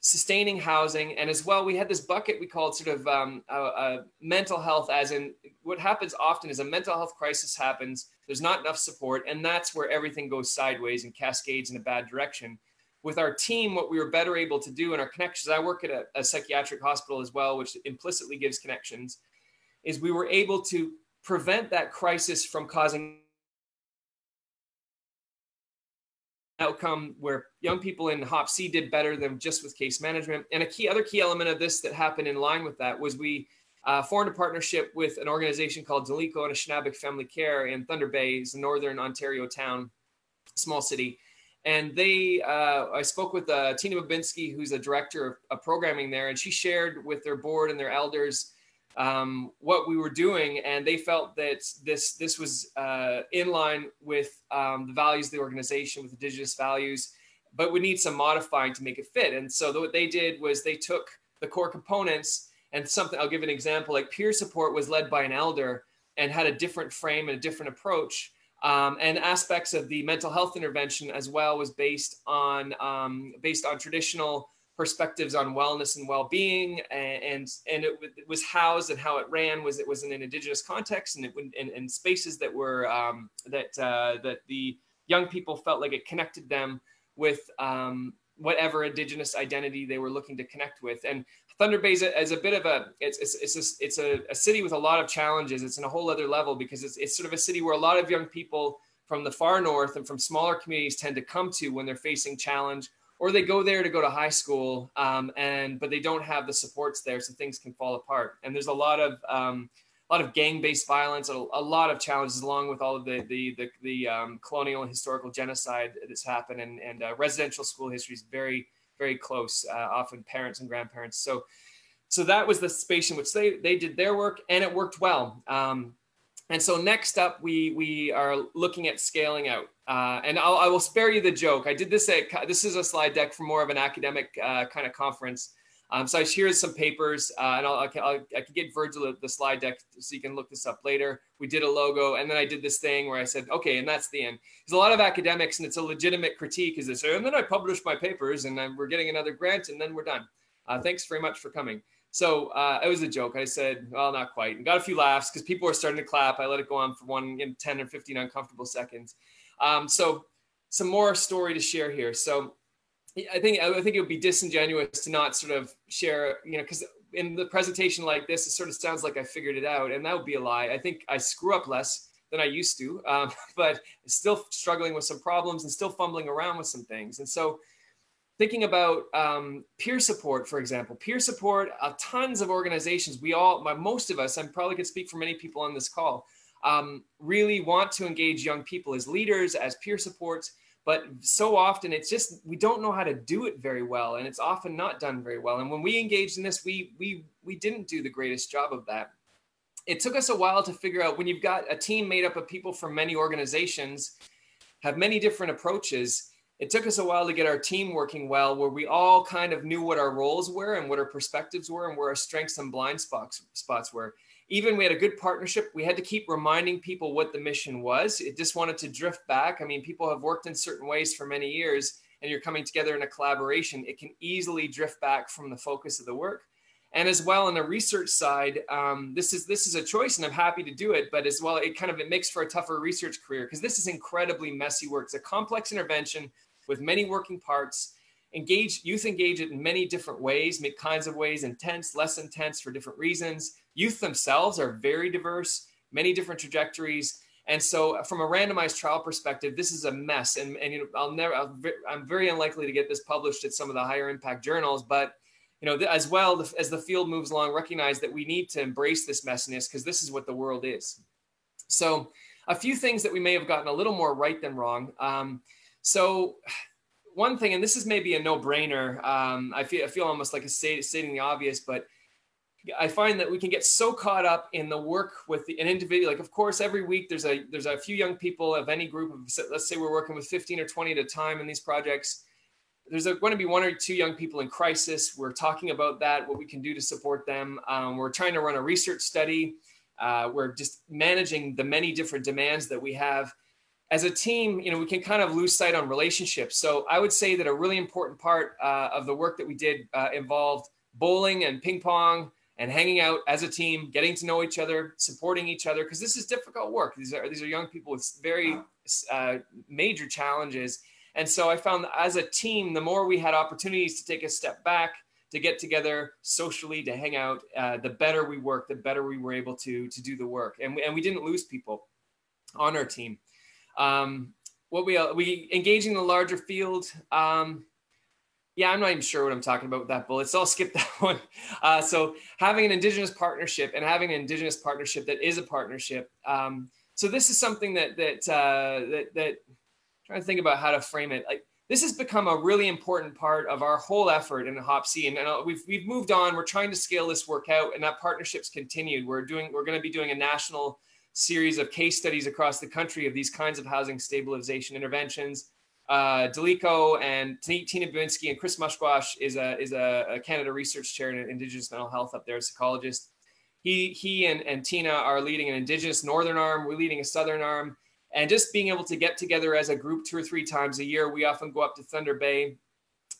sustaining housing, and as well, we had this bucket we called sort of mental health, as in what happens often is a mental health crisis happens, there's not enough support, and that's where everything goes sideways and cascades in a bad direction. With our team, what we were better able to do in our connections, I work at a psychiatric hospital as well, which implicitly gives connections, is we were able to prevent that crisis from causing outcome where young people in HOP-C did better than just with case management. And other key element of this that happened in line with that was we formed a partnership with an organization called Daliko and Anishinaabe Family Care in Thunder Bay. It's a northern Ontario town, small city. And I spoke with Tina Babinski, who's a director of programming there, and she shared with their board and their elders what we were doing, and they felt that this was in line with the values of the organization, with Indigenous values, but would need some modifying to make it fit. And so what they did was they took the core components And something, I'll give an example, like peer support was led by an elder and had a different frame and a different approach. And aspects of the mental health intervention as well was based on traditional perspectives on wellness and well-being, and it was housed, and how it ran was in an Indigenous context, and in spaces that were that the young people felt like it connected them with whatever Indigenous identity they were looking to connect with. And Thunder Bay is a bit of it's a city with a lot of challenges. It's in a whole other level because it's sort of a city where a lot of young people from the far north and from smaller communities tend to come to when they're facing challenge, or they go there to go to high school, but they don't have the supports there, so things can fall apart. And there's a lot of gang-based violence, a lot of challenges, along with all of the colonial and historical genocide that's happened, and residential school history is very, very close, often parents and grandparents. So that was the space in which they did their work, and it worked well. And so next up, we are looking at scaling out. And I will spare you the joke. I did this this is a slide deck for more of an academic kind of conference. So here's some papers, and I can get Virgil the slide deck so you can look this up later. We did a logo, and then I did this thing where I said, okay, and that's the end. There's a lot of academics, and it's a legitimate critique, is this, and then I published my papers, and we're getting another grant, and then we're done. Thanks very much for coming. So it was a joke. I said, well, not quite, and got a few laughs because people were starting to clap. I let it go on for 10 or 15 uncomfortable seconds. So some more story to share here. So I think it would be disingenuous to not sort of share, because in the presentation like this, it sort of sounds like I figured it out, and that would be a lie. I think I screw up less than I used to, but still struggling with some problems and still fumbling around with some things. And so thinking about peer support, for example, tons of organizations, most of us, I probably could speak for many people on this call, really want to engage young people as leaders, as peer supports. But so often it's just, we don't know how to do it very well, and it's often not done very well. And when we engaged in this, we didn't do the greatest job of that. It took us a while to figure out, when you've got a team made up of people from many organizations, have many different approaches, it took us a while to get our team working well, where we all kind of knew what our roles were and what our perspectives were and where our strengths and blind spots were. Even we had a good partnership. We had to keep reminding people what the mission was. It just wanted to drift back. I mean, people have worked in certain ways for many years, and you're coming together in a collaboration. It can easily drift back from the focus of the work. And as well, on the research side, this is a choice, and I'm happy to do it. But as well, it makes for a tougher research career, because this is incredibly messy work. It's a complex intervention with many working parts. Youth engage it in many different ways, make kinds of ways, intense, less intense, for different reasons. Youth themselves are very diverse, many different trajectories. And so from a randomized trial perspective, this is a mess. And I'm very unlikely to get this published at some of the higher impact journals, but as well as the field moves along, recognize that we need to embrace this messiness, because this is what the world is. So a few things that we may have gotten a little more right than wrong. So one thing, and this is maybe a no-brainer, I feel almost like stating the obvious, but I find that we can get so caught up in the work with an individual. Like, of course, every week there's a few young people of any group of, let's say we're working with 15 or 20 at a time in these projects. There's going to be one or two young people in crisis. We're talking about that, what we can do to support them. We're trying to run a research study. We're just managing the many different demands that we have. As a team, we can kind of lose sight on relationships. So I would say that a really important part of the work that we did involved bowling and ping pong and hanging out as a team, getting to know each other, supporting each other, because this is difficult work. These are young people with very major challenges. And so I found that as a team, the more we had opportunities to take a step back, to get together socially, to hang out, the better we worked, the better we were able to do the work. And we didn't lose people on our team. We engaging the larger field. Yeah, I'm not even sure what I'm talking about with that bullet, so I'll skip that one. So having an Indigenous partnership, and having an Indigenous partnership that is a partnership. So this is something that trying to think about how to frame it. Like, this has become a really important part of our whole effort in HOPC, and we've moved on. We're trying to scale this work out, and that partnership's continued. We're going to be doing a national series of case studies across the country of these kinds of housing stabilization interventions. Delico and Tina Babinski and Chris Mushquash is a Canada Research Chair in Indigenous mental health up there, a psychologist. He and Tina are leading an Indigenous Northern arm. We're leading a Southern arm. And just being able to get together as a group 2 or 3 times a year, we often go up to Thunder Bay.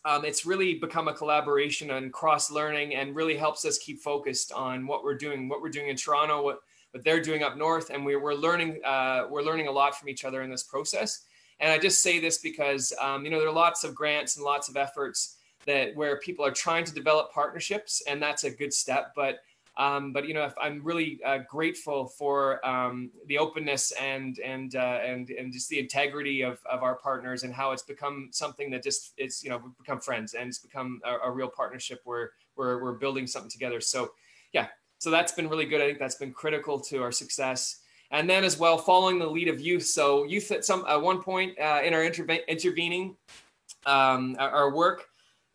It's really become a collaboration and cross-learning, and really helps us keep focused on what we're doing in Toronto, what they're doing up north. And we're learning a lot from each other in this process. And I just say this because, there are lots of grants and lots of efforts where people are trying to develop partnerships, and that's a good step. But if I'm really grateful for the openness and just the integrity of our partners, and how it's become something that we've become friends, and it's become a real partnership where we're building something together. So yeah, so that's been really good. I think that's been critical to our success. And then as well, following the lead of youth. So youth at one point in our intervening our work.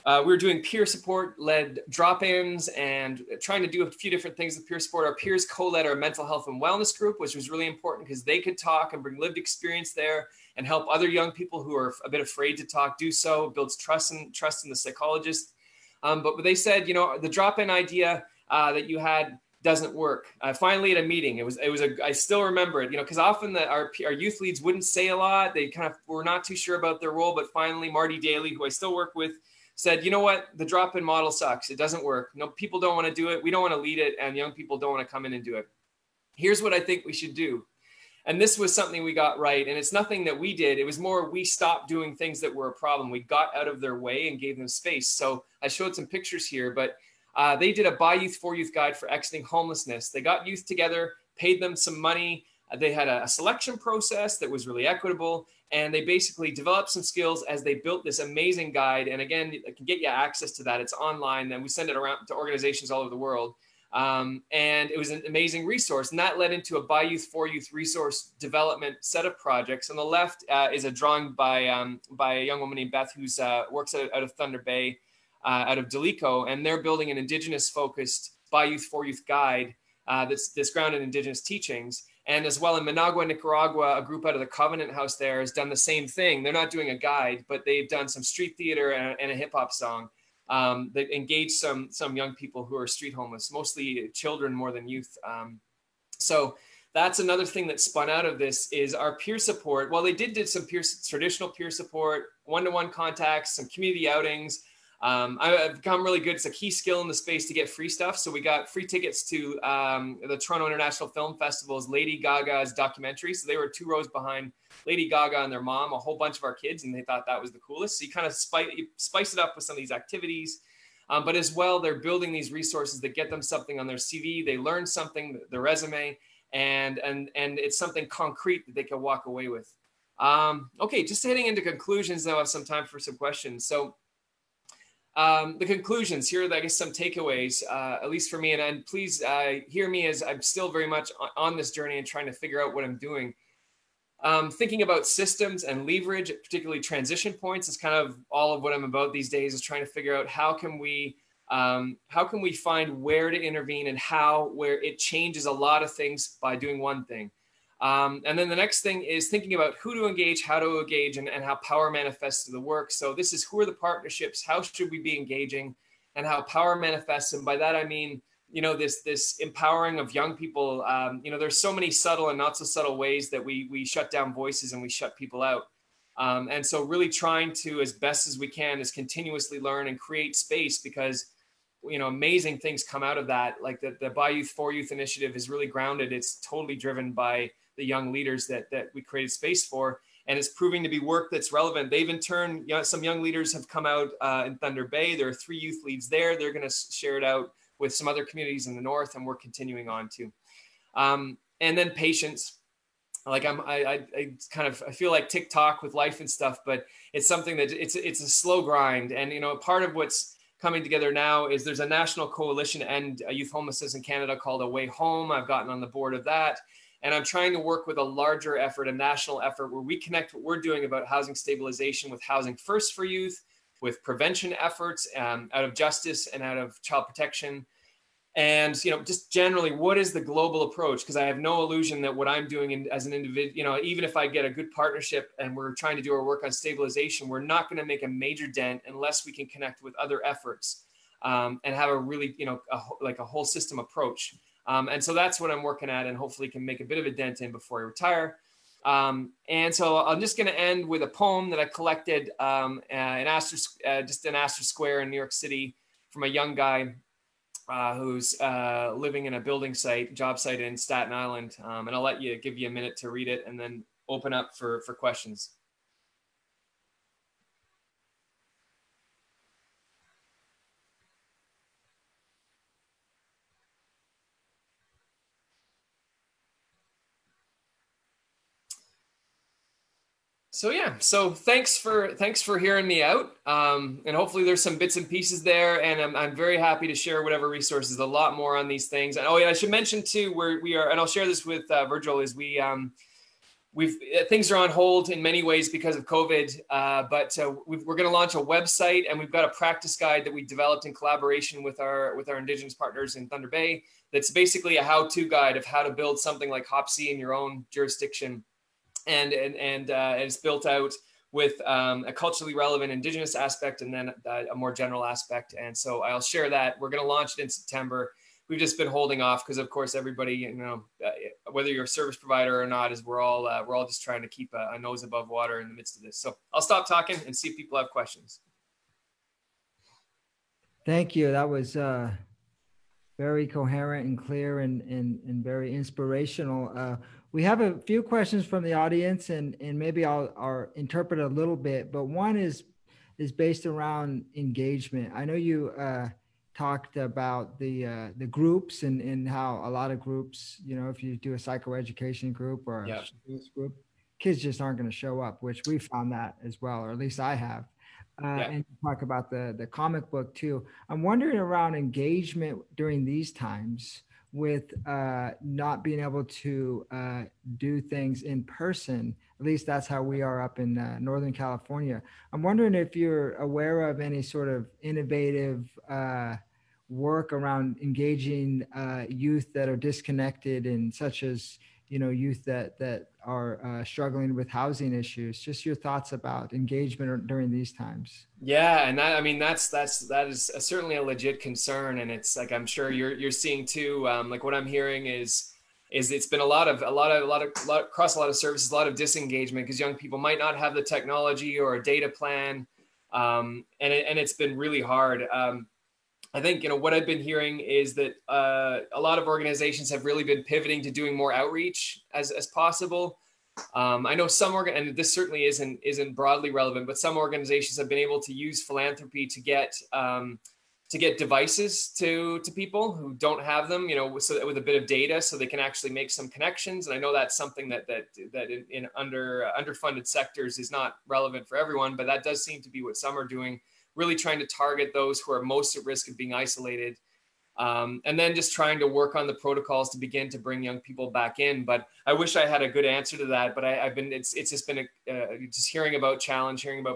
We were doing peer support led drop-ins and trying to do a few different things with peer support. Our peers co-led our mental health and wellness group, which was really important because they could talk and bring lived experience there and help other young people who are a bit afraid to talk do so. It builds trust in the psychologist. But they said, the drop-in idea that you had doesn't work. Finally, at a meeting, I still remember it, because often our youth leads wouldn't say a lot. They kind of were not too sure about their role. But finally, Marty Daly, who I still work with, said, you know what, the drop-in model sucks. It doesn't work. No, people don't want to do it. We don't want to lead it, and young people don't want to come in and do it. Here's what I think we should do. And this was something we got right. And it's nothing that we did. It was more we stopped doing things that were a problem. We got out of their way and gave them space. So I showed some pictures here, but they did a By Youth for Youth guide for exiting homelessness. They got youth together, paid them some money. They had a selection process that was really equitable. And they basically developed some skills as they built this amazing guide. And again, I can get you access to that. It's online, and we send it around to organizations all over the world. And it was an amazing resource. And that led into a By Youth for Youth resource development set of projects. On the left is a drawing by a young woman named Beth, who's works out of Thunder Bay, out of Delico. And they're building an Indigenous-focused By Youth for Youth guide that's grounded in Indigenous teachings. And as well in Managua, Nicaragua, a group out of the Covenant House there has done the same thing. They're not doing a guide, but they've done some street theater and a hip hop song that engaged some young people who are street homeless, mostly children more than youth. So that's another thing that spun out of this is our peer support. Well, they did some traditional peer support, one-to-one contacts, some community outings. I've become really good. It's a key skill in the space to get free stuff. So we got free tickets to the Toronto International Film Festival's Lady Gaga's documentary. So they were 2 rows behind Lady Gaga and their mom, a whole bunch of our kids, and they thought that was the coolest. So you kind of spice it up with some of these activities. But as well, they're building these resources that get them something on their CV. They learn something, their resume, and it's something concrete that they can walk away with. Okay, just heading into conclusions now. I have some time for some questions. So the conclusions, here are, I guess, some takeaways, at least for me. And please hear me as I'm still very much on this journey and trying to figure out what I'm doing. Thinking about systems and leverage, particularly transition points, is kind of all of what I'm about these days, is trying to figure out how can we find where to intervene and where it changes a lot of things by doing one thing. And then the next thing is thinking about who to engage, how to engage, and how power manifests through the work. So this is, who are the partnerships? How should we be engaging, and how power manifests? And by that, I mean, this empowering of young people. There's so many subtle and not so subtle ways that we shut down voices and we shut people out. And so really trying to, as best as we can, is continuously learn and create space, because amazing things come out of that. Like the By Youth for Youth initiative is really grounded. It's totally driven by the young leaders that we created space for, and it's proving to be work that's relevant. They've in turn, some young leaders have come out in Thunder Bay. There are 3 youth leads there. They're going to share it out with some other communities in the north, and we're continuing on to. And then patience. Like I feel like TikTok with life and stuff, but it's something that it's a slow grind. And part of what's coming together now is there's a national coalition to end youth homelessness in Canada called A Way Home. I've gotten on the board of that. And I'm trying to work with a larger effort, a national effort, where we connect what we're doing about housing stabilization with Housing First for Youth, with prevention efforts out of justice and out of child protection. And, just generally, what is the global approach? Because I have no illusion that what I'm doing as an individual, even if I get a good partnership and we're trying to do our work on stabilization, we're not going to make a major dent unless we can connect with other efforts and have a really, a whole system approach. And so that's what I'm working at, and hopefully can make a bit of a dent in before I retire. And so I'm just going to end with a poem that I collected in Astor Square in New York City from a young guy who's living in a job site in Staten Island. And I'll give you a minute to read it and then open up for questions. So thanks for hearing me out. And hopefully there's some bits and pieces there. And I'm very happy to share whatever resources, a lot more on these things. And I should mention too, where we are, and I'll share this with Virgil, is things are on hold in many ways because of COVID, but we're going to launch a website, and we've got a practice guide that we developed in collaboration with our Indigenous partners in Thunder Bay. That's basically a how-to guide of how to build something like HOPC in your own jurisdiction. And it's built out with a culturally relevant Indigenous aspect and then a more general aspect. And so I'll share that. We're going to launch it in September. We've just been holding off because, of course, everybody, whether you're a service provider or not, we're all just trying to keep a nose above water in the midst of this. So I'll stop talking and see if people have questions. Thank you. That was very coherent and clear and very inspirational. We have a few questions from the audience, and maybe I'll interpret a little bit, but one is based around engagement. I know you talked about the groups and how a lot of groups, if you do a psychoeducation group or a group, kids just aren't going to show up, which we found that as well, or at least I have. And talk about the comic book too. I'm wondering around engagement during these times with not being able to do things in person. At least that's how we are up in Northern California. I'm wondering if you're aware of any sort of innovative work around engaging youth that are disconnected, and such as youth that are struggling with housing issues. Just your thoughts about engagement during these times. Yeah, and that is certainly a legit concern, and it's like I'm sure you're seeing too. Like what I'm hearing is it's been a lot across a lot of services, a lot of disengagement because young people might not have the technology or a data plan, and it's been really hard. I think, what I've been hearing is that a lot of organizations have really been pivoting to doing more outreach as possible. I know and this certainly isn't broadly relevant, but some organizations have been able to use philanthropy to get devices to people who don't have them, so that with a bit of data, so they can actually make some connections. And I know that's something that in underfunded sectors is not relevant for everyone, but that does seem to be what some are doing. Really trying to target those who are most at risk of being isolated. And then just trying to work on the protocols to begin to bring young people back in. But I wish I had a good answer to that. But it's just been just hearing about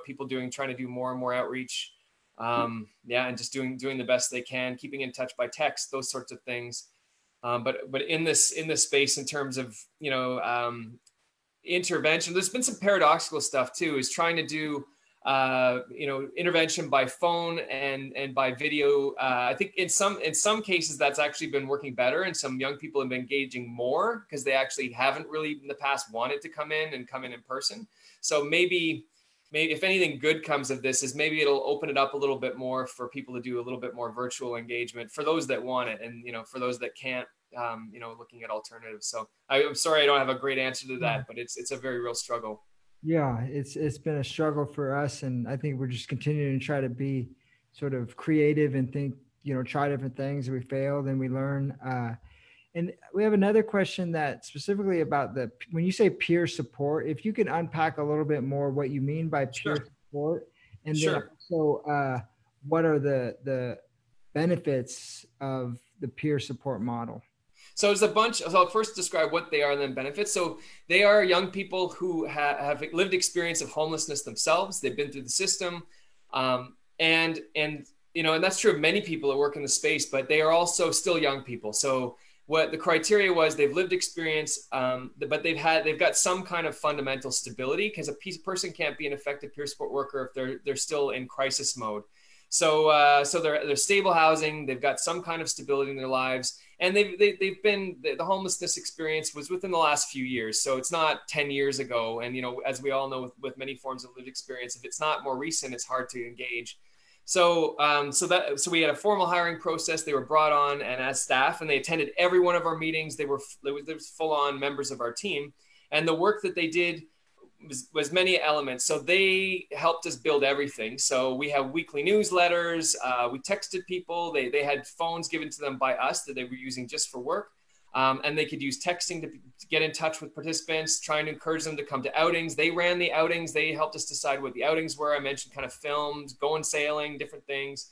people trying to do more and more outreach. And just doing the best they can, keeping in touch by text, those sorts of things. But in this space, in terms of, intervention, there's been some paradoxical stuff too, is trying to do intervention by phone and by video. I think in some cases that's actually been working better, and some young people have been engaging more because they actually haven't really in the past wanted to come in person. So maybe if anything good comes of this, is maybe it'll open it up a little bit more for people to do a little bit more virtual engagement for those that want it, and for those that can't, looking at alternatives. So I'm sorry I don't have a great answer to that, but it's a very real struggle. Yeah, it's been a struggle for us, and I think we're just continuing to try to be sort of creative and think, try different things. We failed and we learn. And we have another question that specifically about when you say peer support, if you can unpack a little bit more what you mean by peer support, and then also what are the benefits of the peer support model? So there's a bunch. So I'll first describe what they are and then benefits. So they are young people who have lived experience of homelessness themselves. They've been through the system, and and that's true of many people that work in the space, but they are also still young people. So what the criteria was, they've lived experience, but they've got some kind of fundamental stability, because a person can't be an effective peer support worker if they're still in crisis mode. So they're stable housing, they've got some kind of stability in their lives, and they've been, the homelessness experience was within the last few years. So it's not 10 years ago. And, as we all know, with many forms of lived experience, if it's not more recent, it's hard to engage. So we had a formal hiring process. They were brought on and as staff, and they attended every one of our meetings. They were full on members of our team, and the work that they did was many elements. So they helped us build everything. So we have weekly newsletters. We texted people. They had phones given to them by us that they were using just for work. And they could use texting to get in touch with participants, trying to encourage them to come to outings. They ran the outings. They helped us decide what the outings were. I mentioned kind of films, going sailing, different things.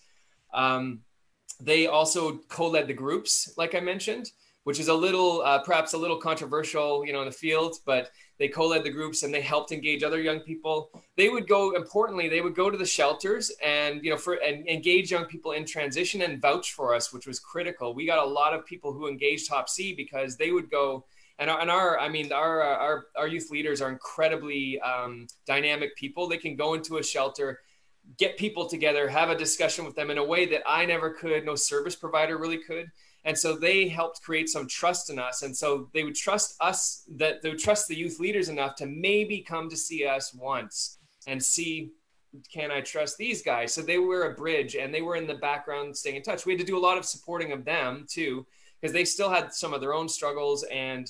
They also co-led the groups, like I mentioned, which is perhaps a little controversial, in the field, but they co-led the groups and they helped engage other young people. They would go to the shelters and, and engage young people in transition and vouch for us, which was critical. We got a lot of people who engaged Top C because they would go, and our youth leaders are incredibly dynamic people. They can go into a shelter, get people together, have a discussion with them in a way that I never could, no service provider really could. And so they helped create some trust in us. And so they would trust us, that they would trust the youth leaders enough to maybe come to see us once and see, can I trust these guys? So they were a bridge, and they were in the background staying in touch. We had to do a lot of supporting of them too, because they still had some of their own struggles, and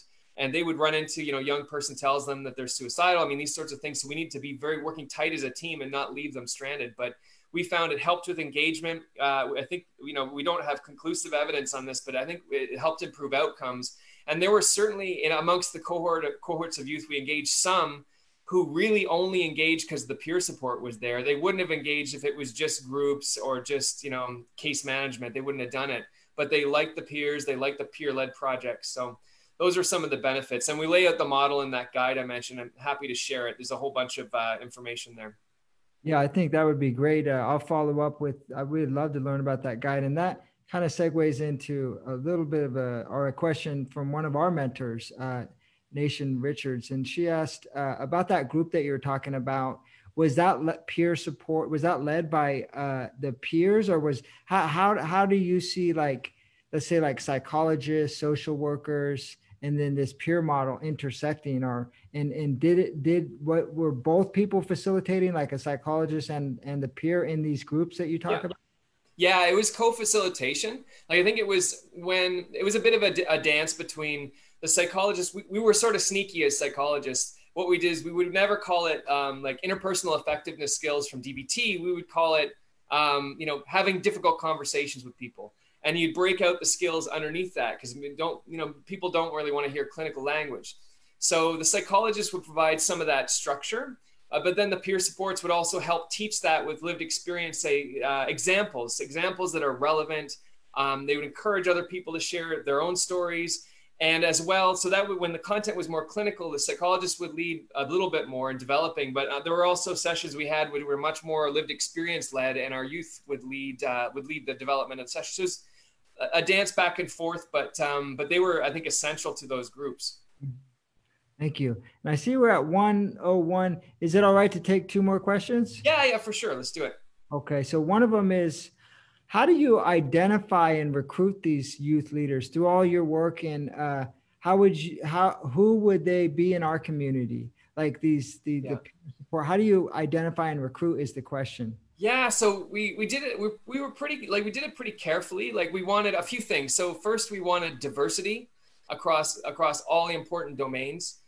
they would run into, young person tells them that they're suicidal. I mean, these sorts of things. So we need to be very working tight as a team and not leave them stranded. But we found it helped with engagement. I think, we don't have conclusive evidence on this, but I think it helped improve outcomes. And there were certainly, amongst the cohorts of youth we engaged, some who really only engaged because the peer support was there. They wouldn't have engaged if it was just groups or just, case management. They wouldn't have done it. But they liked the peers. They liked the peer-led projects. So those are some of the benefits. And we lay out the model in that guide I mentioned. I'm happy to share it. There's a whole bunch of information there. Yeah, I think that would be great. I'll follow up with, I would love to learn about that guide. And that kind of segues into a little bit of a question from one of our mentors, Nation Richards. And she asked about that group that you were talking about. Was that peer support? Was that led by the peers, or how do you see, like, let's say, like psychologists, social workers, and then this peer model intersecting, what were both people facilitating, like a psychologist and the peer in these groups that you talk about? Yeah, it was co-facilitation. Like, I think it was a bit of a dance between the psychologists. We were sort of sneaky as psychologists. What we did is we would never call it like interpersonal effectiveness skills from DBT. We would call it, having difficult conversations with people. And you'd break out the skills underneath that, because people don't really want to hear clinical language. So the psychologist would provide some of that structure, but then the peer supports would also help teach that with lived experience, say examples that are relevant. They would encourage other people to share their own stories. And as well, so that when the content was more clinical, the psychologist would lead a little bit more in developing. But there were also sessions we had where we were much more lived experience led, and our youth would lead the development of the sessions. So it was a dance back and forth, but they were, I think, essential to those groups. Thank you. And I see we're at 1:01. Is it all right to take two more questions? Yeah, for sure. Let's do it. Okay. So one of them is, how do you identify and recruit these youth leaders through all your work? And who would they be in our community? Like the support, how do you identify and recruit is the question. Yeah, so we did it. We were pretty, like, we did it pretty carefully. Like, we wanted a few things. So first, we wanted diversity across all the important domains,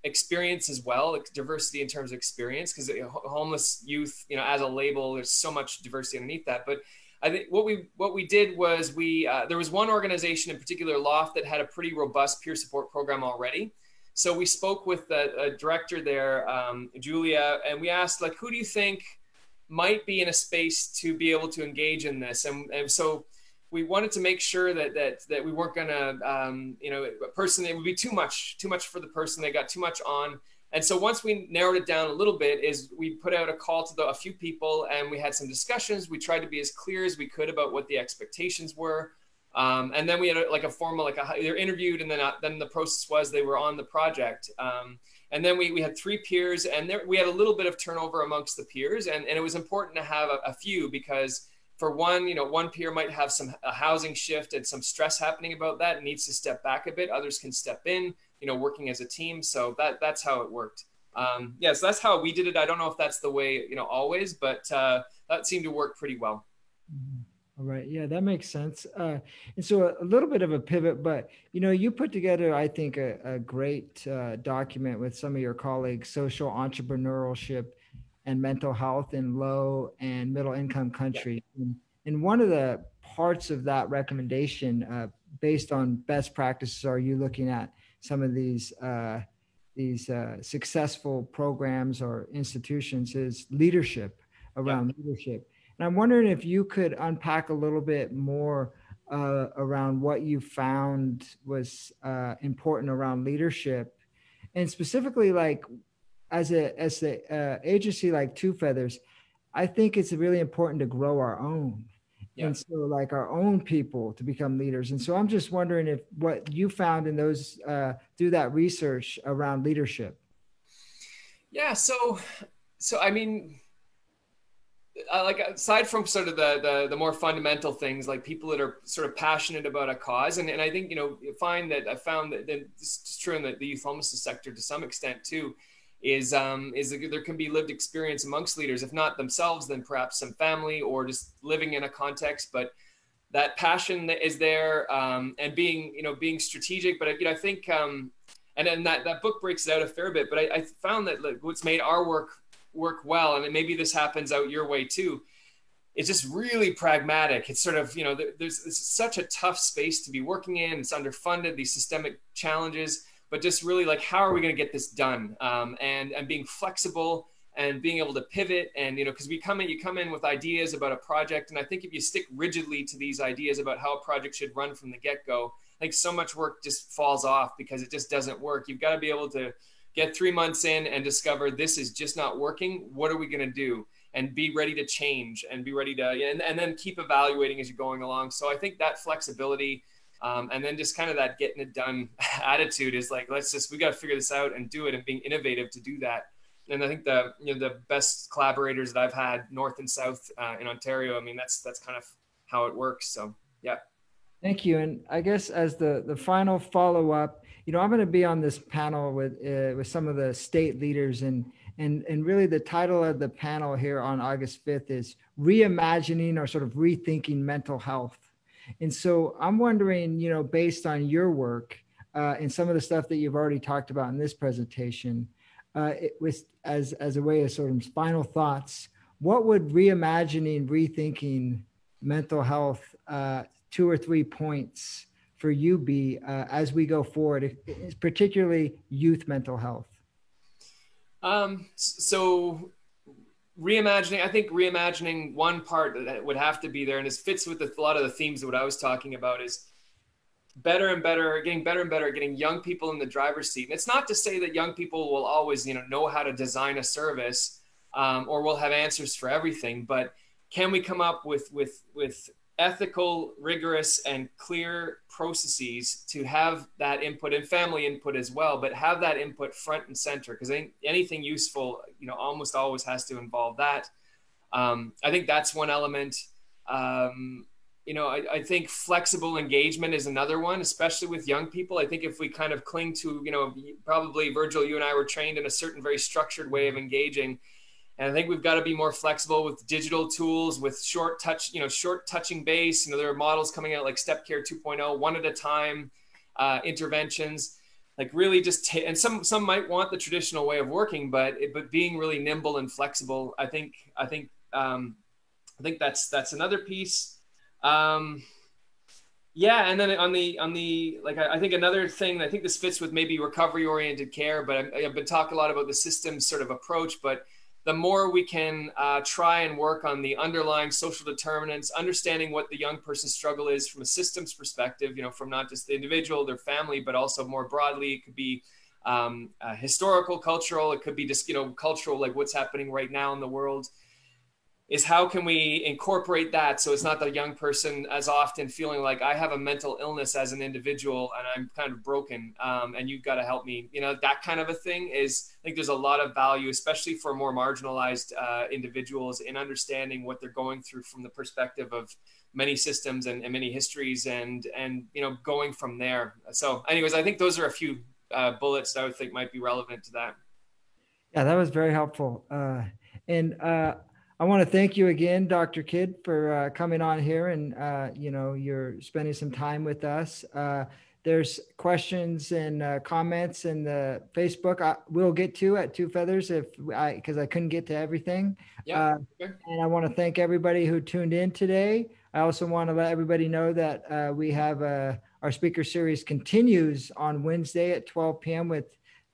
experience as well, like diversity in terms of experience, because homeless youth, as a label, there's so much diversity underneath that. But I think what we did was there was one organization in particular, Loft, that had a pretty robust peer support program already. So we spoke with a director there, Julia, and we asked, like, who do you think might be in a space to be able to engage in this? And so we wanted to make sure that we weren't going to, a person, it would be too much for the person. They got too much on. And so once we narrowed it down a little bit, is we put out a call to a few people, and we had some discussions. We tried to be as clear as we could about what the expectations were. And then we had like a formal, they're interviewed, and then the process was they were on the project. And then we had 3 peers, and we had a little bit of turnover amongst the peers. And it was important to have a few, because for one, one peer might have a housing shift and some stress happening about that and needs to step back a bit. Others can step in, working as a team. So that's how it worked. So that's how we did it. I don't know if that's the way, always, but that seemed to work pretty well. All right. Yeah, that makes sense. And so a little bit of a pivot, but, you put together, I think, a great document with some of your colleagues, social entrepreneurship and mental health in low and middle income countries. Yeah. And one of the parts of that recommendation, based on best practices, are you looking at some of these successful programs or institutions, is leadership, around leadership. And I'm wondering if you could unpack a little bit more around what you found was important around leadership, and specifically, like as the agency like Two Feathers, I think it's really important to grow our own. Yeah. And so like our own people to become leaders. And so I'm just wondering if what you found in those through that research around leadership. Yeah. So I mean, like aside from sort of the more fundamental things, like people that are sort of passionate about a cause, and I think I found that this is true in the youth homelessness sector to some extent too, is that there can be lived experience amongst leaders, if not themselves, then perhaps some family or just living in a context, but that passion that is there, and being strategic. But I think and then that book breaks it out a fair bit, but I found that like what's made our work well, and maybe this happens out your way too, it's just really pragmatic. It's sort of, there's such a tough space to be working in. It's underfunded, these systemic challenges, but just really like, how are we going to get this done? And being flexible and being able to pivot, and, because you come in with ideas about a project. And I think if you stick rigidly to these ideas about how a project should run from the get-go, I think so much work just falls off because it just doesn't work. You've got to be able to get 3 months in and discover this is just not working. What are we going to do? And be ready to change and be ready to, and then keep evaluating as you're going along. So I think that flexibility, and then just kind of that getting it done attitude is like, we got to figure this out and do it, and being innovative to do that. And I think the best collaborators that I've had north and south in Ontario, I mean, that's kind of how it works. So, yeah. Thank you. And I guess as the final follow-up, I'm going to be on this panel with some of the state leaders, and really the title of the panel here on August 5th is Reimagining, or sort of rethinking mental health. And so I'm wondering, based on your work and some of the stuff that you've already talked about in this presentation, it was as a way of sort of final thoughts, what would reimagining, rethinking mental health, 2 or 3 points for you be as we go forward, particularly youth mental health? So reimagining, I think reimagining, one part that would have to be there, and this fits with a lot of the themes of what I was talking about, is getting better and better at getting young people in the driver's seat. And it's not to say that young people will always, know how to design a service, or will have answers for everything, but can we come up with ethical, rigorous, and clear processes to have that input, and family input as well, but have that input front and center, because anything useful, almost always has to involve that. I think that's one element. I think flexible engagement is another one, especially with young people. I think if we kind of cling to, probably Virgil, you and I were trained in a certain very structured way of engaging. And I think we've got to be more flexible with digital tools, with short touching base. There are models coming out like Step Care 2.0, one at a time interventions, like really just, and some might want the traditional way of working, but being really nimble and flexible. I think that's another piece. And then on the like, I think another thing, I think this fits with maybe recovery oriented care, but I've been talking a lot about the systems sort of approach, but the more we can try and work on the underlying social determinants, understanding what the young person's struggle is from a systems perspective, from not just the individual, their family, but also more broadly, it could be historical, cultural. It could be just, cultural, like what's happening right now in the world, is how can we incorporate that so it's not the young person as often feeling like I have a mental illness as an individual and I'm kind of broken, and you've got to help me. That kind of a thing is, I think there's a lot of value, especially for more marginalized individuals, in understanding what they're going through from the perspective of many systems and many histories, and going from there. So anyways, I think those are a few bullets that I would think might be relevant to that. Yeah, that was very helpful. And I want to thank you again, Dr. Kidd, for coming on here, and you're spending some time with us. There's questions and comments in the Facebook we'll get to at Two Feathers because I couldn't get to everything. Yeah. Okay. And I want to thank everybody who tuned in today. I also want to let everybody know that we have our speaker series continues on Wednesday at 12 p.m. with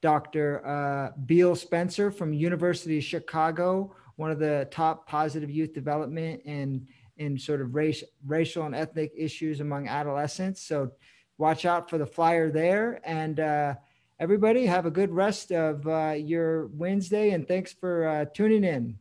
Dr. Beal Spencer from University of Chicago, one of the top positive youth development and in sort of racial and ethnic issues among adolescents. So watch out for the flyer there. And everybody have a good rest of your Wednesday, and thanks for tuning in.